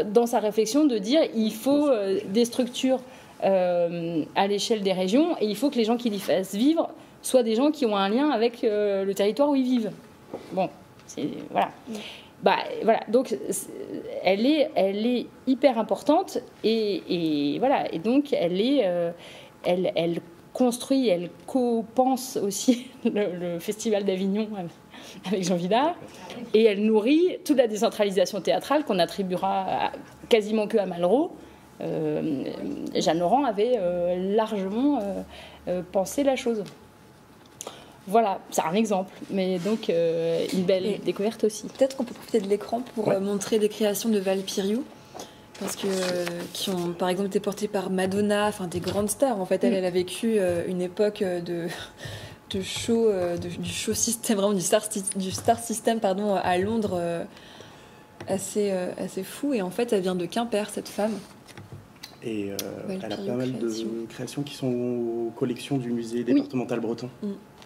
Speaker 6: dans sa réflexion de dire il faut des structures à l'échelle des régions et il faut que les gens qui les fassent vivre soient des gens qui ont un lien avec le territoire où ils vivent. Bon, voilà. Voilà. Donc, elle est hyper importante et voilà. Et donc, elle construit, elle co-pense aussi le Festival d'Avignon avec Jean Vidard, et elle nourrit toute la décentralisation théâtrale qu'on attribuera quasiment que à Malraux. Jeanne Laurent avait largement pensé la chose. Voilà, c'est un exemple, mais donc une belle découverte aussi.
Speaker 2: Peut-être qu'on peut profiter de l'écran pour montrer des créations de Val Piriou, parce que qui ont par exemple été portées par Madonna, enfin des grandes stars. En fait, elle a vécu une époque du show system, vraiment du star system, pardon, à Londres, assez fou. Et en fait, elle vient de Quimper, cette femme.
Speaker 1: Et elle a pas mal de créations qui sont aux collections du musée départemental breton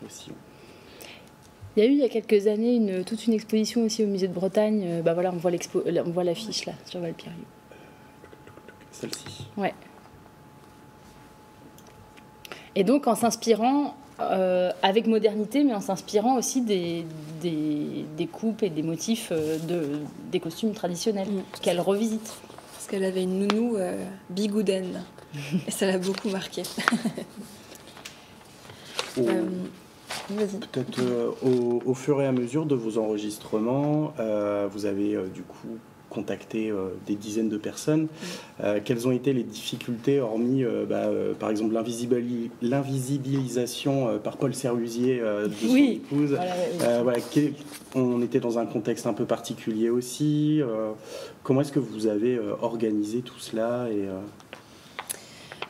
Speaker 1: aussi.
Speaker 6: Il y a eu il y a quelques années toute une exposition aussi au musée de Bretagne. Voilà, on voit l'affiche là sur Val Piriou.
Speaker 1: Celle-ci.
Speaker 6: Ouais. Et donc en s'inspirant avec modernité, mais en s'inspirant aussi des coupes et des motifs des costumes traditionnels qu'elle revisite.
Speaker 2: Parce qu'elle avait une nounou bigoudaine et ça l'a beaucoup marqué.
Speaker 1: Peut-être au fur et à mesure de vos enregistrements, vous avez du coup contacté des dizaines de personnes. Quelles ont été les difficultés, hormis par exemple l'invisibilisation par Paul Sérusier de son épouse. On était dans un contexte un peu particulier aussi. Comment est-ce que vous avez organisé tout cela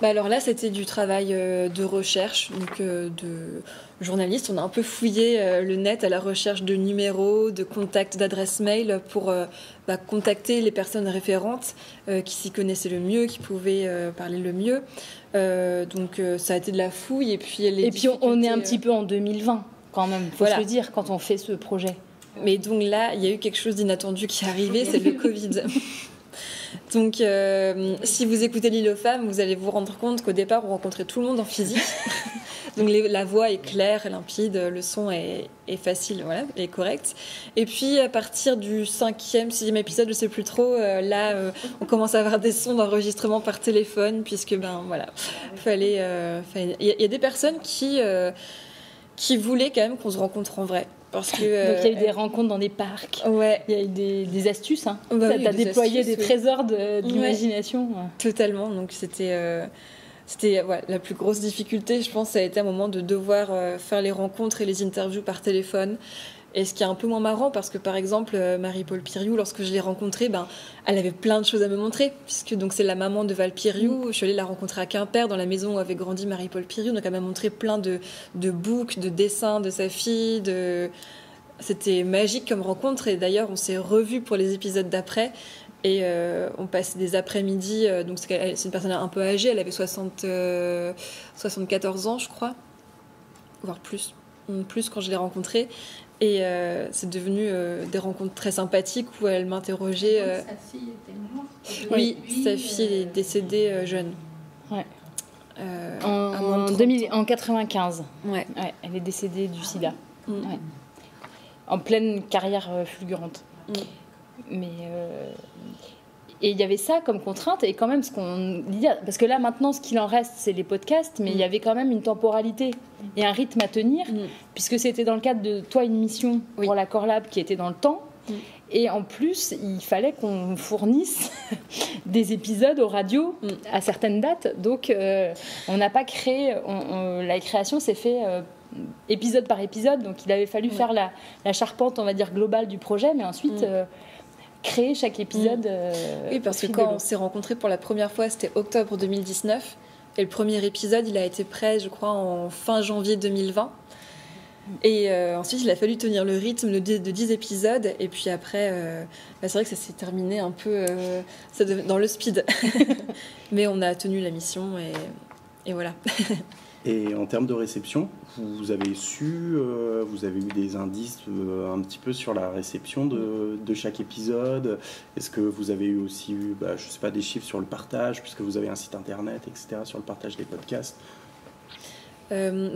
Speaker 2: alors là, c'était du travail de recherche, donc de journaliste. On a un peu fouillé le net à la recherche de numéros, de contacts, d'adresses mail pour contacter les personnes référentes qui s'y connaissaient le mieux, qui pouvaient parler le mieux. Donc ça a été de la fouille. Et puis
Speaker 6: on est un petit peu en 2020 quand même, faut se le dire, quand on fait ce projet.
Speaker 2: Mais donc là, il y a eu quelque chose d'inattendu qui est arrivé, c'est le Covid. Donc, si vous écoutez L'île aux femmes, vous allez vous rendre compte qu'au départ, on rencontrait tout le monde en physique. Donc, la voix est claire, limpide, le son est facile, voilà, est correct. Et puis, à partir du 5e, 6e épisode, je ne sais plus trop, on commence à avoir des sons d'enregistrement par téléphone, puisque, il y a des personnes qui voulaient quand même qu'on se rencontre en vrai. Parce que,
Speaker 6: donc il y a eu des rencontres dans des parcs, il y a eu des astuces, hein. Tu as déployé des trésors d'imagination.
Speaker 2: Totalement, donc c'était la plus grosse difficulté, je pense, ça a été un moment de devoir faire les rencontres et les interviews par téléphone. Et ce qui est un peu moins marrant, parce que par exemple, Marie-Paul Piriou, lorsque je l'ai rencontrée, elle avait plein de choses à me montrer, puisque donc, c'est la maman de Val Piriou. Je suis allée la rencontrer à Quimper, dans la maison où avait grandi Marie-Paul Piriou. Donc elle m'a montré plein de books, de dessins de sa fille. C'était magique comme rencontre. Et d'ailleurs, on s'est revus pour les épisodes d'après. Et on passait des après-midi. Donc c'est une personne un peu âgée, elle avait 74 ans, je crois, voire plus quand je l'ai rencontrée. Et c'est devenu des rencontres très sympathiques où elle m'interrogeait.
Speaker 5: Sa fille était morte.
Speaker 2: Oui, sa fille est décédée jeune.
Speaker 6: Ouais. En 95.
Speaker 2: Ouais.
Speaker 6: Elle est décédée du sida. Ouais. En pleine carrière fulgurante. Mais et il y avait ça comme contrainte, et quand même ce qu'on dit, parce que là maintenant ce qu'il en reste c'est les podcasts, mais il y avait quand même une temporalité et un rythme à tenir, puisque c'était dans le cadre de Toi une mission pour la Corlab qui était dans le temps, et en plus il fallait qu'on fournisse des épisodes aux radios à certaines dates, donc on n'a pas créé, la création s'est fait épisode par épisode, donc il avait fallu faire la charpente, on va dire, globale du projet, mais ensuite créer chaque épisode.
Speaker 2: Oui, parce que quand on s'est rencontrés pour la première fois, c'était octobre 2019, et le premier épisode, il a été prêt, je crois, en fin janvier 2020. Et ensuite, il a fallu tenir le rythme de 10 épisodes. Et puis après, c'est vrai que ça s'est terminé un peu dans le speed. Mais on a tenu la mission et voilà.
Speaker 1: Et en termes de réception, vous avez vous avez eu des indices un petit peu sur la réception de chaque épisode. Est-ce que vous avez aussi eu, je sais pas, des chiffres sur le partage, puisque vous avez un site internet, etc., sur le partage des podcasts?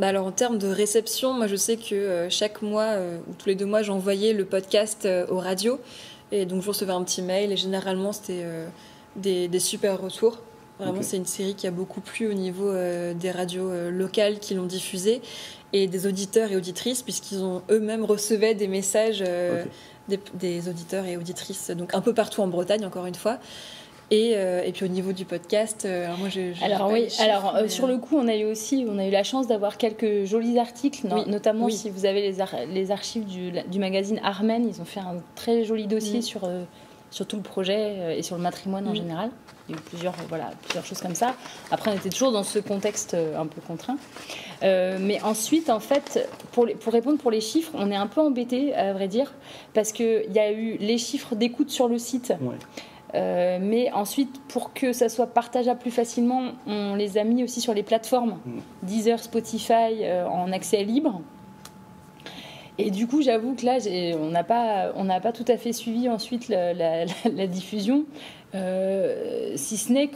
Speaker 2: Alors en termes de réception, moi je sais que chaque mois ou tous les 2 mois j'envoyais le podcast aux radios et donc je recevais un petit mail et généralement c'était des super retours. Vraiment c'est une série qui a beaucoup plu au niveau des radios locales qui l'ont diffusée et des auditeurs et auditrices puisqu'ils ont eux-mêmes recevaient des messages des auditeurs et auditrices donc un peu partout en Bretagne encore une fois. Et puis au niveau du podcast, moi
Speaker 6: sur le coup, on a eu la chance d'avoir quelques jolis articles, notamment si vous avez les archives du magazine Armen, ils ont fait un très joli dossier sur tout le projet et sur le matrimoine en général. Il y a eu plusieurs choses comme ça. Après, on était toujours dans ce contexte un peu contraint. Mais ensuite, en fait, pour répondre pour les chiffres, on est un peu embêté, à vrai dire, parce qu'il y a eu les chiffres d'écoute sur le site. Ouais. Mais ensuite, pour que ça soit partageable plus facilement, on les a mis aussi sur les plateformes Deezer, Spotify en accès libre. Et du coup, j'avoue que là, on n'a pas tout à fait suivi ensuite la diffusion, si ce n'est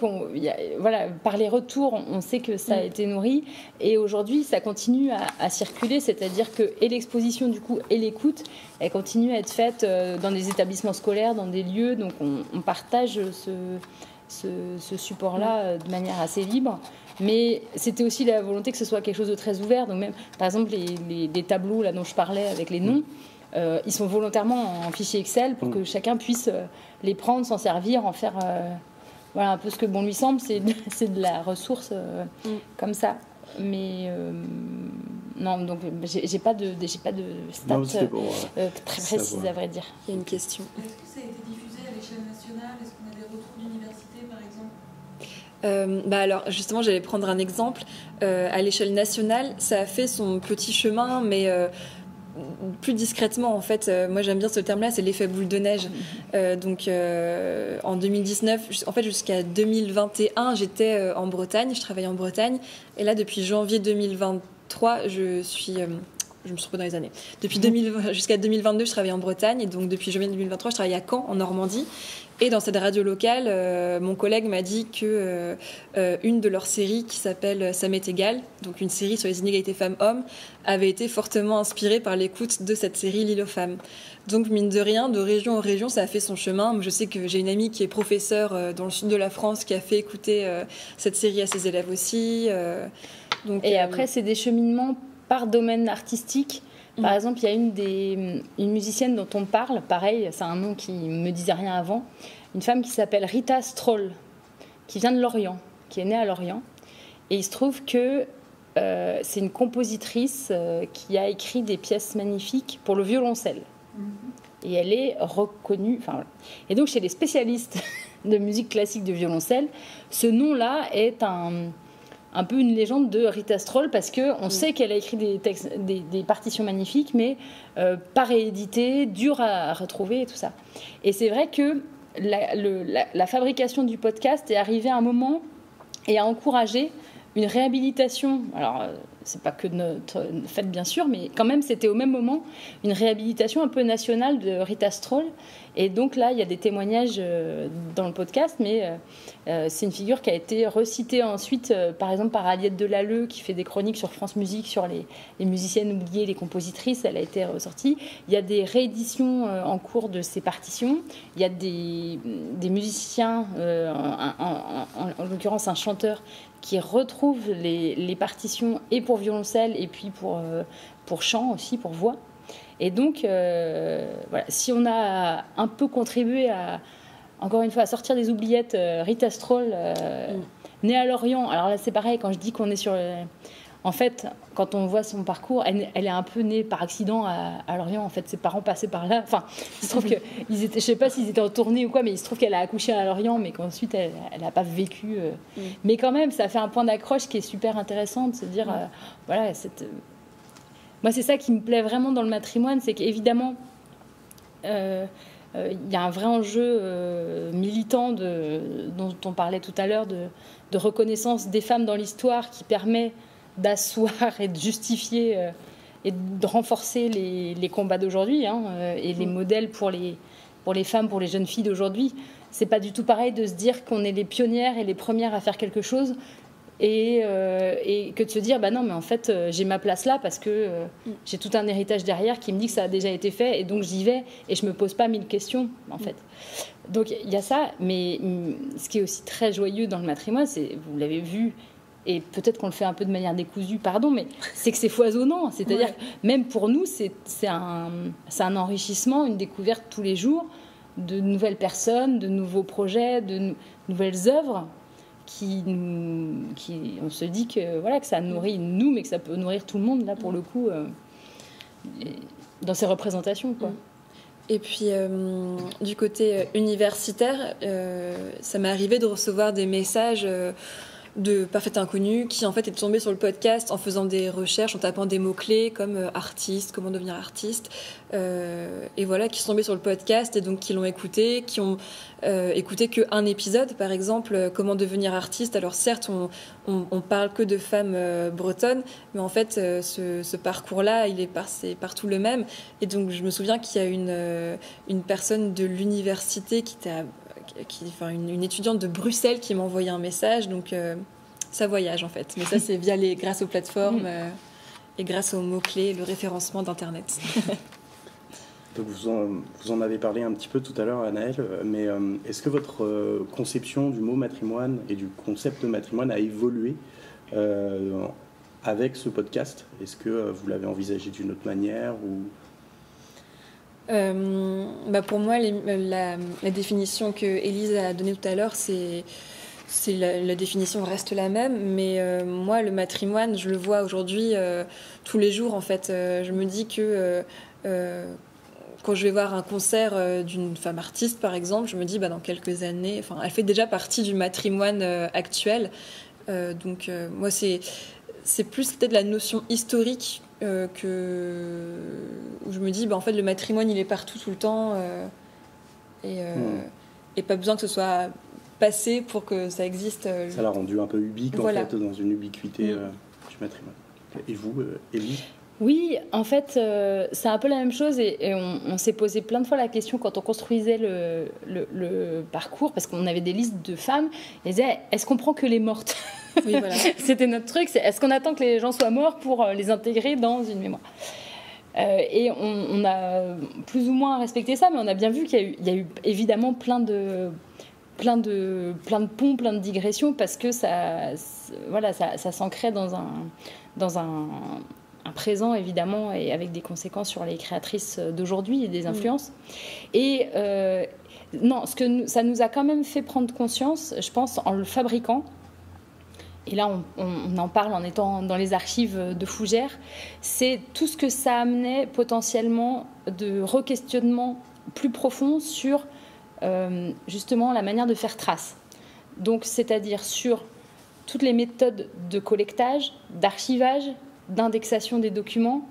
Speaker 6: par les retours, on sait que ça a été nourri. Et aujourd'hui, ça continue à circuler, c'est-à-dire que et l'exposition du coup et l'écoute, elle continue à être faite dans des établissements scolaires, dans des lieux. Donc, on partage ce support-là de manière assez libre. Mais c'était aussi la volonté que ce soit quelque chose de très ouvert. Donc même, par exemple, les tableaux là dont je parlais avec les noms, ils sont volontairement en fichier Excel pour que chacun puisse les prendre, s'en servir, en faire un peu ce que bon lui semble. C'est de la ressource comme ça. Mais non, donc j'ai pas de stats très précises à vrai dire.
Speaker 2: Il y a une question.
Speaker 4: Est-ce que ça a été diffusé à l'échelle nationale? Est-ce qu'on a des retours d'université par exemple?
Speaker 2: Alors justement j'allais prendre un exemple à l'échelle nationale ça a fait son petit chemin mais plus discrètement en fait moi j'aime bien ce terme là c'est l'effet boule de neige donc en 2019 en fait jusqu'à 2021 j'étais en Bretagne, je travaillais en Bretagne et là depuis janvier 2023 je me suis trompée dans les années. Depuis jusqu'à 2022, je travaillais en Bretagne et donc depuis janvier 2023, je travaille à Caen, en Normandie. Et dans cette radio locale, mon collègue m'a dit que une de leurs séries qui s'appelle Ça m'est égal, donc une série sur les inégalités femmes-hommes, avait été fortement inspirée par l'écoute de cette série L'île aux femmes. Donc mine de rien, de région en région, ça a fait son chemin. Je sais que j'ai une amie qui est professeure dans le sud de la France qui a fait écouter cette série à ses élèves aussi.
Speaker 6: Et après, c'est des cheminements par domaine artistique. Par exemple, il y a une musicienne dont on parle, pareil, c'est un nom qui ne me disait rien avant, une femme qui s'appelle Rita Stroll, qui vient de Lorient, qui est née à Lorient. Et il se trouve que c'est une compositrice qui a écrit des pièces magnifiques pour le violoncelle. Et elle est reconnue. Et donc, chez les spécialistes de musique classique de violoncelle, ce nom-là est un peu une légende de Rita Stroll parce qu'on sait qu'elle a écrit des textes, des partitions magnifiques, mais pas rééditées, dures à retrouver et tout ça. Et c'est vrai que la fabrication du podcast est arrivée à un moment et a encouragé une réhabilitation. Alors, c'est pas que notre fait, bien sûr, mais quand même, c'était au même moment une réhabilitation un peu nationale de Rita Stroll. Et donc là, il y a des témoignages dans le podcast, mais c'est une figure qui a été recitée ensuite, par exemple, par Aliette Delalleux, qui fait des chroniques sur France Musique, sur les musiciennes oubliées, les compositrices. Elle a été ressortie. Il y a des rééditions en cours de ces partitions. Il y a des musiciens, en l'occurrence un chanteur, qui retrouve les partitions et pour violoncelle et puis pour chant aussi, pour voix. Et donc, voilà, si on a un peu contribué encore une fois, à sortir des oubliettes, Rita Stroll, née à Lorient, alors là c'est pareil, quand je dis qu'on est En fait, quand on voit son parcours, elle est un peu née par accident à Lorient. En fait, ses parents passaient par là. Enfin, il se trouve que je ne sais pas s'ils étaient en tournée ou quoi, mais il se trouve qu'elle a accouché à Lorient, mais qu'ensuite elle n'a pas vécu. Mais quand même, ça fait un point d'accroche qui est super intéressant de se dire, voilà, moi c'est ça qui me plaît vraiment dans le matrimoine, c'est qu'évidemment, il y a un vrai enjeu militant dont on parlait tout à l'heure, de reconnaissance des femmes dans l'histoire qui permet d'asseoir et de justifier et de renforcer les combats d'aujourd'hui et les modèles pour les femmes, pour les jeunes filles d'aujourd'hui. C'est pas du tout pareil de se dire qu'on est les pionnières et les premières à faire quelque chose et que de se dire bah non mais en fait j'ai ma place là parce que j'ai tout un héritage derrière qui me dit que ça a déjà été fait et donc j'y vais et je me pose pas 1000 questions en fait. Donc il y a ça, mais ce qui est aussi très joyeux dans le matrimoine, c'est, vous l'avez vu, et peut-être qu'on le fait un peu de manière décousue, pardon, mais c'est que c'est foisonnant. C'est-à-dire que même pour nous, c'est un enrichissement, une découverte tous les jours de nouvelles personnes, de nouveaux projets, de nouvelles œuvres on se dit que, voilà, que ça nourrit nous, mais que ça peut nourrir tout le monde, là, pour le coup, dans ces représentations, quoi.
Speaker 2: Et puis, du côté universitaire, ça m'est arrivé de recevoir des messages de parfaits inconnus qui en fait étaient tombés sur le podcast en faisant des recherches, en tapant des mots-clés comme artiste, comment devenir artiste, et voilà, qui sont tombés sur le podcast et donc qui l'ont écouté, qui ont écouté qu'un épisode, par exemple, comment devenir artiste. Alors certes, on parle que de femmes bretonnes, mais en fait, ce parcours-là, c'est partout le même. Et donc, je me souviens qu'il y a une personne de l'université une étudiante de Bruxelles qui m'a envoyé un message, donc ça voyage en fait. Mais ça c'est grâce aux plateformes et grâce aux mots-clés, le référencement d'Internet.
Speaker 1: Donc vous en avez parlé un petit peu tout à l'heure, Anaëlle, mais est-ce que votre conception du mot matrimoine et du concept de matrimoine a évolué avec ce podcast? Est-ce que vous l'avez envisagé d'une autre manière ou...
Speaker 2: Pour moi, la définition que Élise a donnée tout à l'heure, la définition reste la même, mais moi, le matrimoine, je le vois aujourd'hui tous les jours, en fait. Je me dis que quand je vais voir un concert d'une femme artiste, par exemple, je me dis, dans quelques années, elle fait déjà partie du matrimoine actuel. Donc, moi, c'est plus peut-être la notion historique où je me dis en fait le matrimoine il est partout tout le temps et pas besoin que ce soit passé pour que ça existe.
Speaker 1: Ça l'a rendu un peu ubique en fait, dans une ubiquité du matrimoine. Et vous, Élise? Oui,
Speaker 6: en fait, c'est un peu la même chose et on s'est posé plein de fois la question quand on construisait le parcours, parce qu'on avait des listes de femmes, et disaient, est-ce qu'on prend que les mortes?
Speaker 2: Oui, voilà.
Speaker 6: C'était notre truc, est-ce qu'on attend que les gens soient morts pour les intégrer dans une mémoire? Et on a plus ou moins respecté ça, mais on a bien vu qu'il y a eu évidemment plein de ponts, plein de digressions, parce que ça s'ancrait dans un présent, évidemment, et avec des conséquences sur les créatrices d'aujourd'hui et des influences. Et non, ça nous a quand même fait prendre conscience, je pense, en le fabriquant. Et là, on en parle en étant dans les archives de Fougères, c'est tout ce que ça amenait potentiellement de re-questionnement plus profond sur justement la manière de faire trace. Donc, c'est-à-dire sur toutes les méthodes de collectage, d'archivage, d'indexation des documents,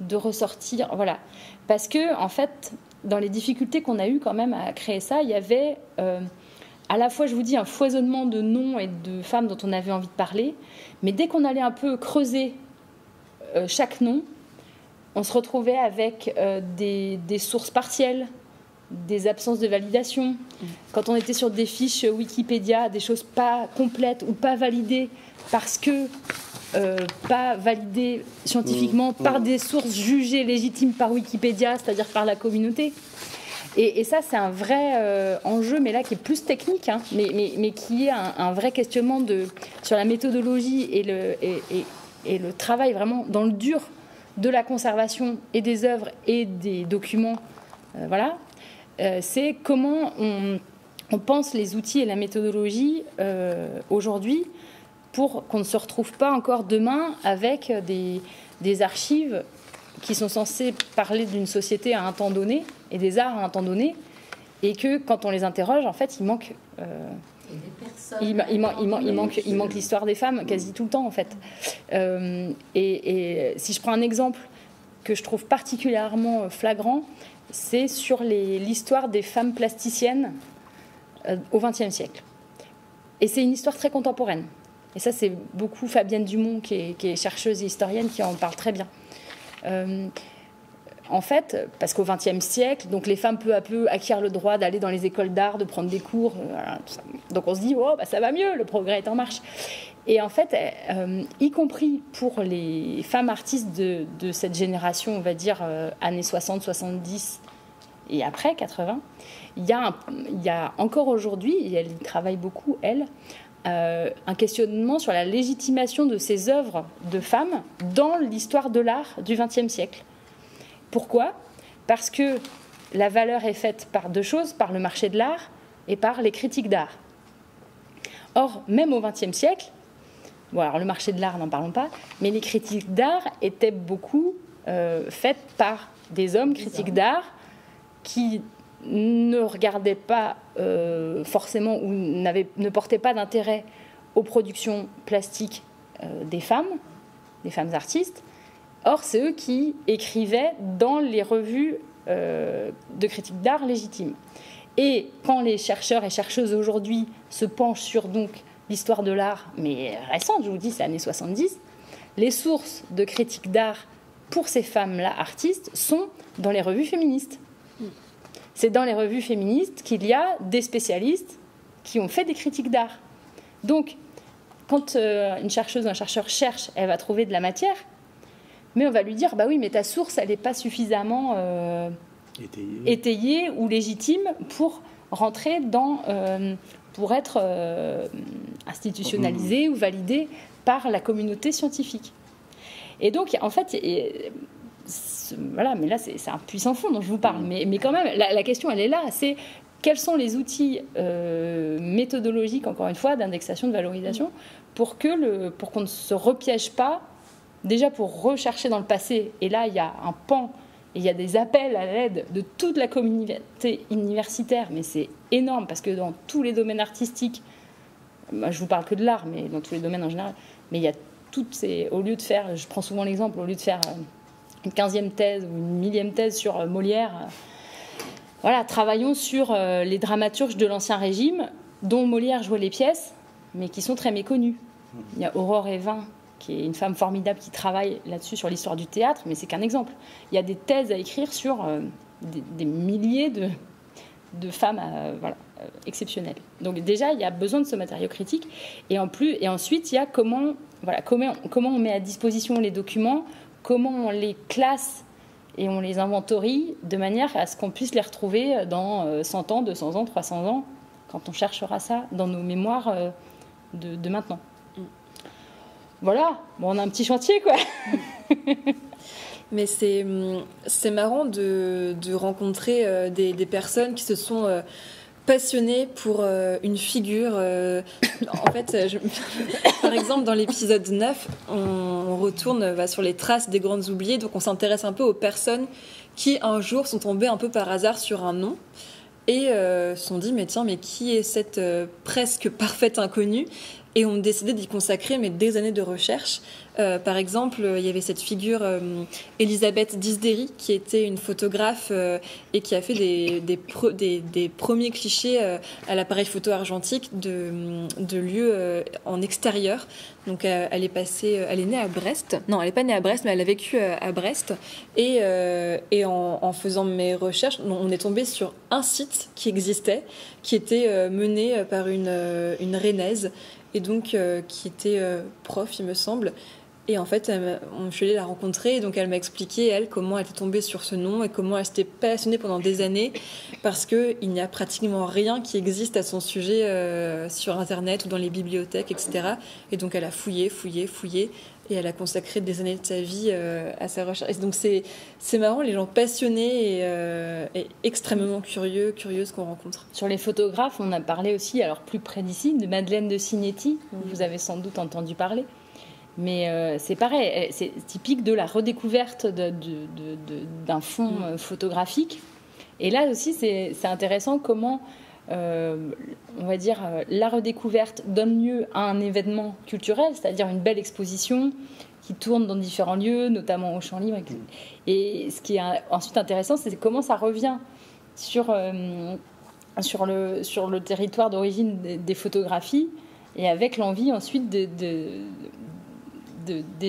Speaker 6: de ressortir, voilà. Parce que, en fait, dans les difficultés qu'on a eues quand même à créer ça, il y avait à la fois, je vous dis, un foisonnement de noms et de femmes dont on avait envie de parler, mais dès qu'on allait un peu creuser chaque nom, on se retrouvait avec des sources partielles, des absences de validation. Quand on était sur des fiches Wikipédia, des choses pas complètes ou pas validées parce que pas validées scientifiquement par des sources jugées légitimes par Wikipédia, c'est-à-dire par la communauté. Et ça, c'est un vrai enjeu, mais là qui est plus technique, mais qui est un vrai questionnement sur la méthodologie et le travail vraiment dans le dur de la conservation et des œuvres et des documents. Voilà. C'est comment on pense les outils et la méthodologie aujourd'hui pour qu'on ne se retrouve pas encore demain avec des archives qui sont censées parler d'une société à un temps donné et des arts à un temps donné, et que quand on les interroge, en fait, il manque l'histoire des femmes quasi tout le temps, en fait. Et si je prends un exemple que je trouve particulièrement flagrant, c'est sur l'histoire des femmes plasticiennes au XXe siècle. Et c'est une histoire très contemporaine. Et ça, c'est beaucoup Fabienne Dumont, qui est chercheuse et historienne, qui en parle très bien. En fait, parce qu'au XXe siècle, donc les femmes peu à peu acquièrent le droit d'aller dans les écoles d'art, de prendre des cours, voilà, tout ça. Donc on se dit, oh, bah, ça va mieux, le progrès est en marche. Et en fait, y compris pour les femmes artistes de cette génération, on va dire années 60, 70 et après 80, il y a encore aujourd'hui, et elle y travaille beaucoup, elle, un questionnement sur la légitimation de ces œuvres de femmes dans l'histoire de l'art du XXe siècle. Pourquoi ? Parce que la valeur est faite par deux choses, par le marché de l'art et par les critiques d'art. Or, même au XXe siècle, bon, alors le marché de l'art, n'en parlons pas, mais les critiques d'art étaient beaucoup faites par des hommes critiques d'art qui ne regardaient pas forcément ou ne portaient pas d'intérêt aux productions plastiques des femmes artistes. Or, c'est eux qui écrivaient dans les revues de critiques d'art légitimes. Et quand les chercheurs et chercheuses aujourd'hui se penchent sur donc l'histoire de l'art, mais récente, je vous dis, c'est années 70, les sources de critiques d'art pour ces femmes-là artistes sont dans les revues féministes. C'est dans les revues féministes qu'il y a des spécialistes qui ont fait des critiques d'art. Donc, quand une chercheuse ou un chercheur cherche, elle va trouver de la matière, mais on va lui dire, bah oui, mais ta source, elle n'est pas suffisamment étayée ou légitime pour rentrer pour être institutionnalisée ou validée par la communauté scientifique. Et donc, en fait, voilà, mais là, c'est un puissant fond dont je vous parle. Mais quand même, la question, elle est là. C'est quels sont les outils méthodologiques, encore une fois, d'indexation, de valorisation, pour qu'on ne se repiège pas, déjà pour rechercher dans le passé. Et là, il y a un pan, et il y a des appels à l'aide de toute la communauté universitaire, mais c'est énorme, parce que dans tous les domaines artistiques, moi, je ne vous parle que de l'art, mais dans tous les domaines en général, mais il y a toutes ces... Au lieu de faire, je prends souvent l'exemple, au lieu de faire une 15e thèse ou une 1000e thèse sur Molière, voilà, travaillons sur les dramaturges de l'Ancien Régime, dont Molière jouait les pièces, mais qui sont très méconnus. Il y a Aurore Evin, qui est une femme formidable qui travaille là-dessus sur l'histoire du théâtre, mais c'est qu'un exemple. Il y a des thèses à écrire sur des milliers de femmes exceptionnelles. Donc déjà, il y a besoin de ce matériau critique. Et ensuite, il y a comment on met à disposition les documents, comment on les classe et on les inventorie de manière à ce qu'on puisse les retrouver dans 100 ans, 200 ans, 300 ans, quand on cherchera ça dans nos mémoires de maintenant. Voilà, bon, on a un petit chantier, quoi.
Speaker 2: Mais c'est marrant de rencontrer des personnes qui se sont passionnées pour une figure. En fait, par exemple, dans l'épisode 9, on retourne sur les traces des grandes oubliées, donc on s'intéresse un peu aux personnes qui, un jour, sont tombées un peu par hasard sur un nom et se sont dit, mais tiens, mais qui est cette presque parfaite inconnue ? Et on décidé d'y consacrer des années de recherche. Par exemple, il y avait cette figure Elisabeth Disdéry, qui était une photographe et qui a fait des premiers clichés à l'appareil photo argentique de lieux en extérieur. Donc elle est née à Brest. Non, elle n'est pas née à Brest, mais elle a vécu à Brest. Et en faisant mes recherches, on est tombé sur un site qui existait, qui était mené par une Rennaise, et donc qui était prof, il me semble. Et en fait, je suis allée la rencontrer, et donc elle m'a expliqué, elle, comment elle était tombée sur ce nom et comment elle s'était passionnée pendant des années, parce qu'il n'y a pratiquement rien qui existe à son sujet sur Internet ou dans les bibliothèques, etc. Et donc elle a fouillé, Et elle a consacré des années de sa vie à sa recherche. Et donc c'est marrant, les gens passionnés et extrêmement curieuses qu'on rencontre.
Speaker 6: Sur les photographes, on a parlé aussi, alors plus près d'ici, de Madeleine de Signetti, dont vous avez sans doute entendu parler. Mais c'est pareil, c'est typique de la redécouverte d'un fond photographique. Et là aussi, c'est intéressant comment, on va dire, la redécouverte donne lieu à un événement culturel, c'est-à-dire une belle exposition qui tourne dans différents lieux, notamment au Champ Libre. Et ce qui est ensuite intéressant, c'est comment ça revient sur le territoire d'origine des photographies, et avec l'envie ensuite des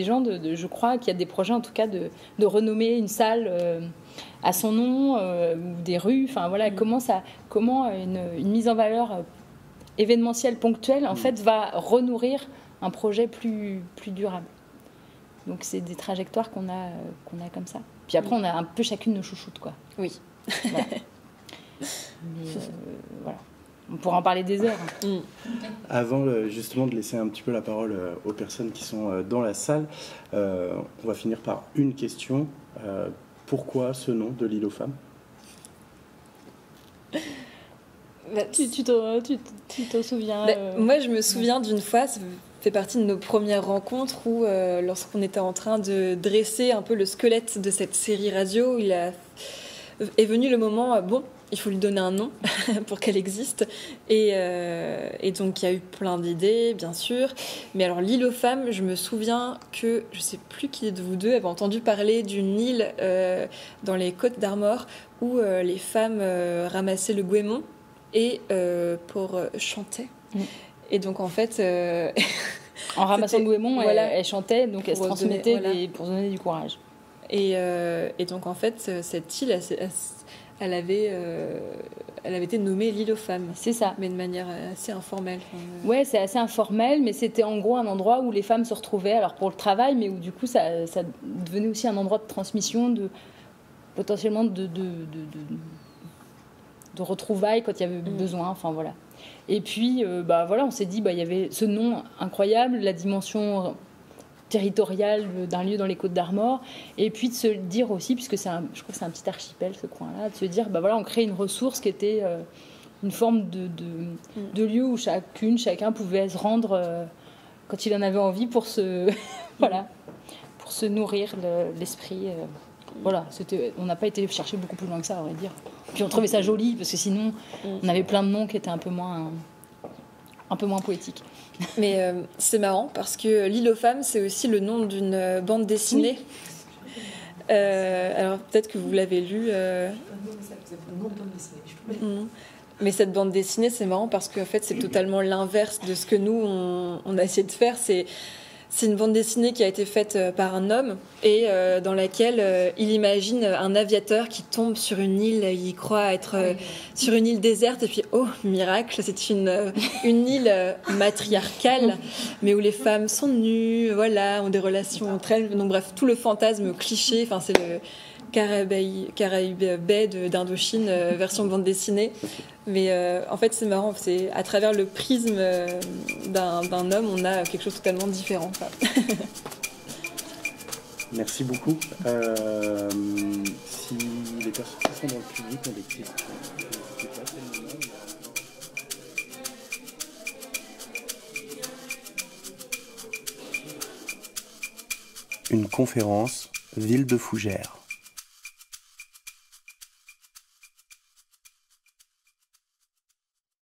Speaker 6: gens, je crois qu'il y a des projets en tout cas de renommer une salle à son nom, ou des rues, enfin voilà, comment une mise en valeur événementielle ponctuelle en fait va renourrir un projet plus durable. Donc c'est des trajectoires qu'on a comme ça. Puis après on a un peu chacune nos chouchoutes, quoi.
Speaker 2: Oui.
Speaker 6: Voilà. Mais voilà. On pourra en parler des heures.
Speaker 1: Avant justement de laisser un petit peu la parole aux personnes qui sont dans la salle, on va finir par une question. Pourquoi ce nom de l'île aux femmes ?
Speaker 6: Tu t'en souviens
Speaker 2: Moi, je me souviens d'une fois, ça fait partie de nos premières rencontres où, lorsqu'on était en train de dresser un peu le squelette de cette série radio, est venu le moment, il faut lui donner un nom pour qu'elle existe. Et donc, il y a eu plein d'idées, bien sûr. Mais alors, l'île aux femmes, je me souviens que, je ne sais plus qui de vous deux avait entendu parler d'une île dans les Côtes d'Armor où les femmes ramassaient le goémon et chantaient. Et donc, en fait...
Speaker 6: en ramassant le goémon,
Speaker 2: voilà,
Speaker 6: elle chantait, donc elle se transmettait pour donner du courage.
Speaker 2: Et donc, en fait, cette île... Elle avait été nommée l'île aux femmes.
Speaker 6: C'est ça.
Speaker 2: Mais de manière assez informelle.
Speaker 6: Ouais, c'est assez informel, mais c'était en gros un endroit où les femmes se retrouvaient, alors pour le travail, mais où du coup ça devenait aussi un endroit de transmission, potentiellement de retrouvailles quand il y avait besoin. Enfin voilà. Et puis voilà, on s'est dit il y avait ce nom incroyable, la dimension territoriale d'un lieu dans les Côtes d'Armor, et puis de se dire aussi, puisque je crois que c'est un petit archipel ce coin-là, de se dire voilà, on crée une ressource qui était une forme de lieu où chacun pouvait se rendre quand il en avait envie pour se voilà, pour se nourrir l'esprit. Voilà, on n'a pas été chercher beaucoup plus loin que ça, on va dire. Puis on trouvait ça joli parce que sinon on avait plein de noms qui étaient un peu moins poétiques.
Speaker 2: Mais c'est marrant parce que l'île aux femmes, c'est aussi le nom d'une bande dessinée. Oui. Alors peut-être que vous l'avez lu. Mais cette bande dessinée, c'est marrant parce qu'en fait, c'est totalement l'inverse de ce que nous, on a essayé de faire. C'est une bande dessinée qui a été faite par un homme et dans laquelle il imagine un aviateur qui tombe sur une île. Il croit être sur une île déserte et puis, oh, miracle, c'est une île matriarcale, mais où les femmes sont nues, voilà, ont des relations entre elles. Donc bref, tout le fantasme cliché, enfin, c'est le Caraïbes Bay d'Indochine, version bande dessinée. Mais en fait, c'est marrant, c'est à travers le prisme d'un homme, on a quelque chose de totalement différent.
Speaker 1: Merci beaucoup. Si les personnes qui sont dans le public ont des questions, n'hésitez pas, c'est le moment. Une conférence, Ville de Fougères.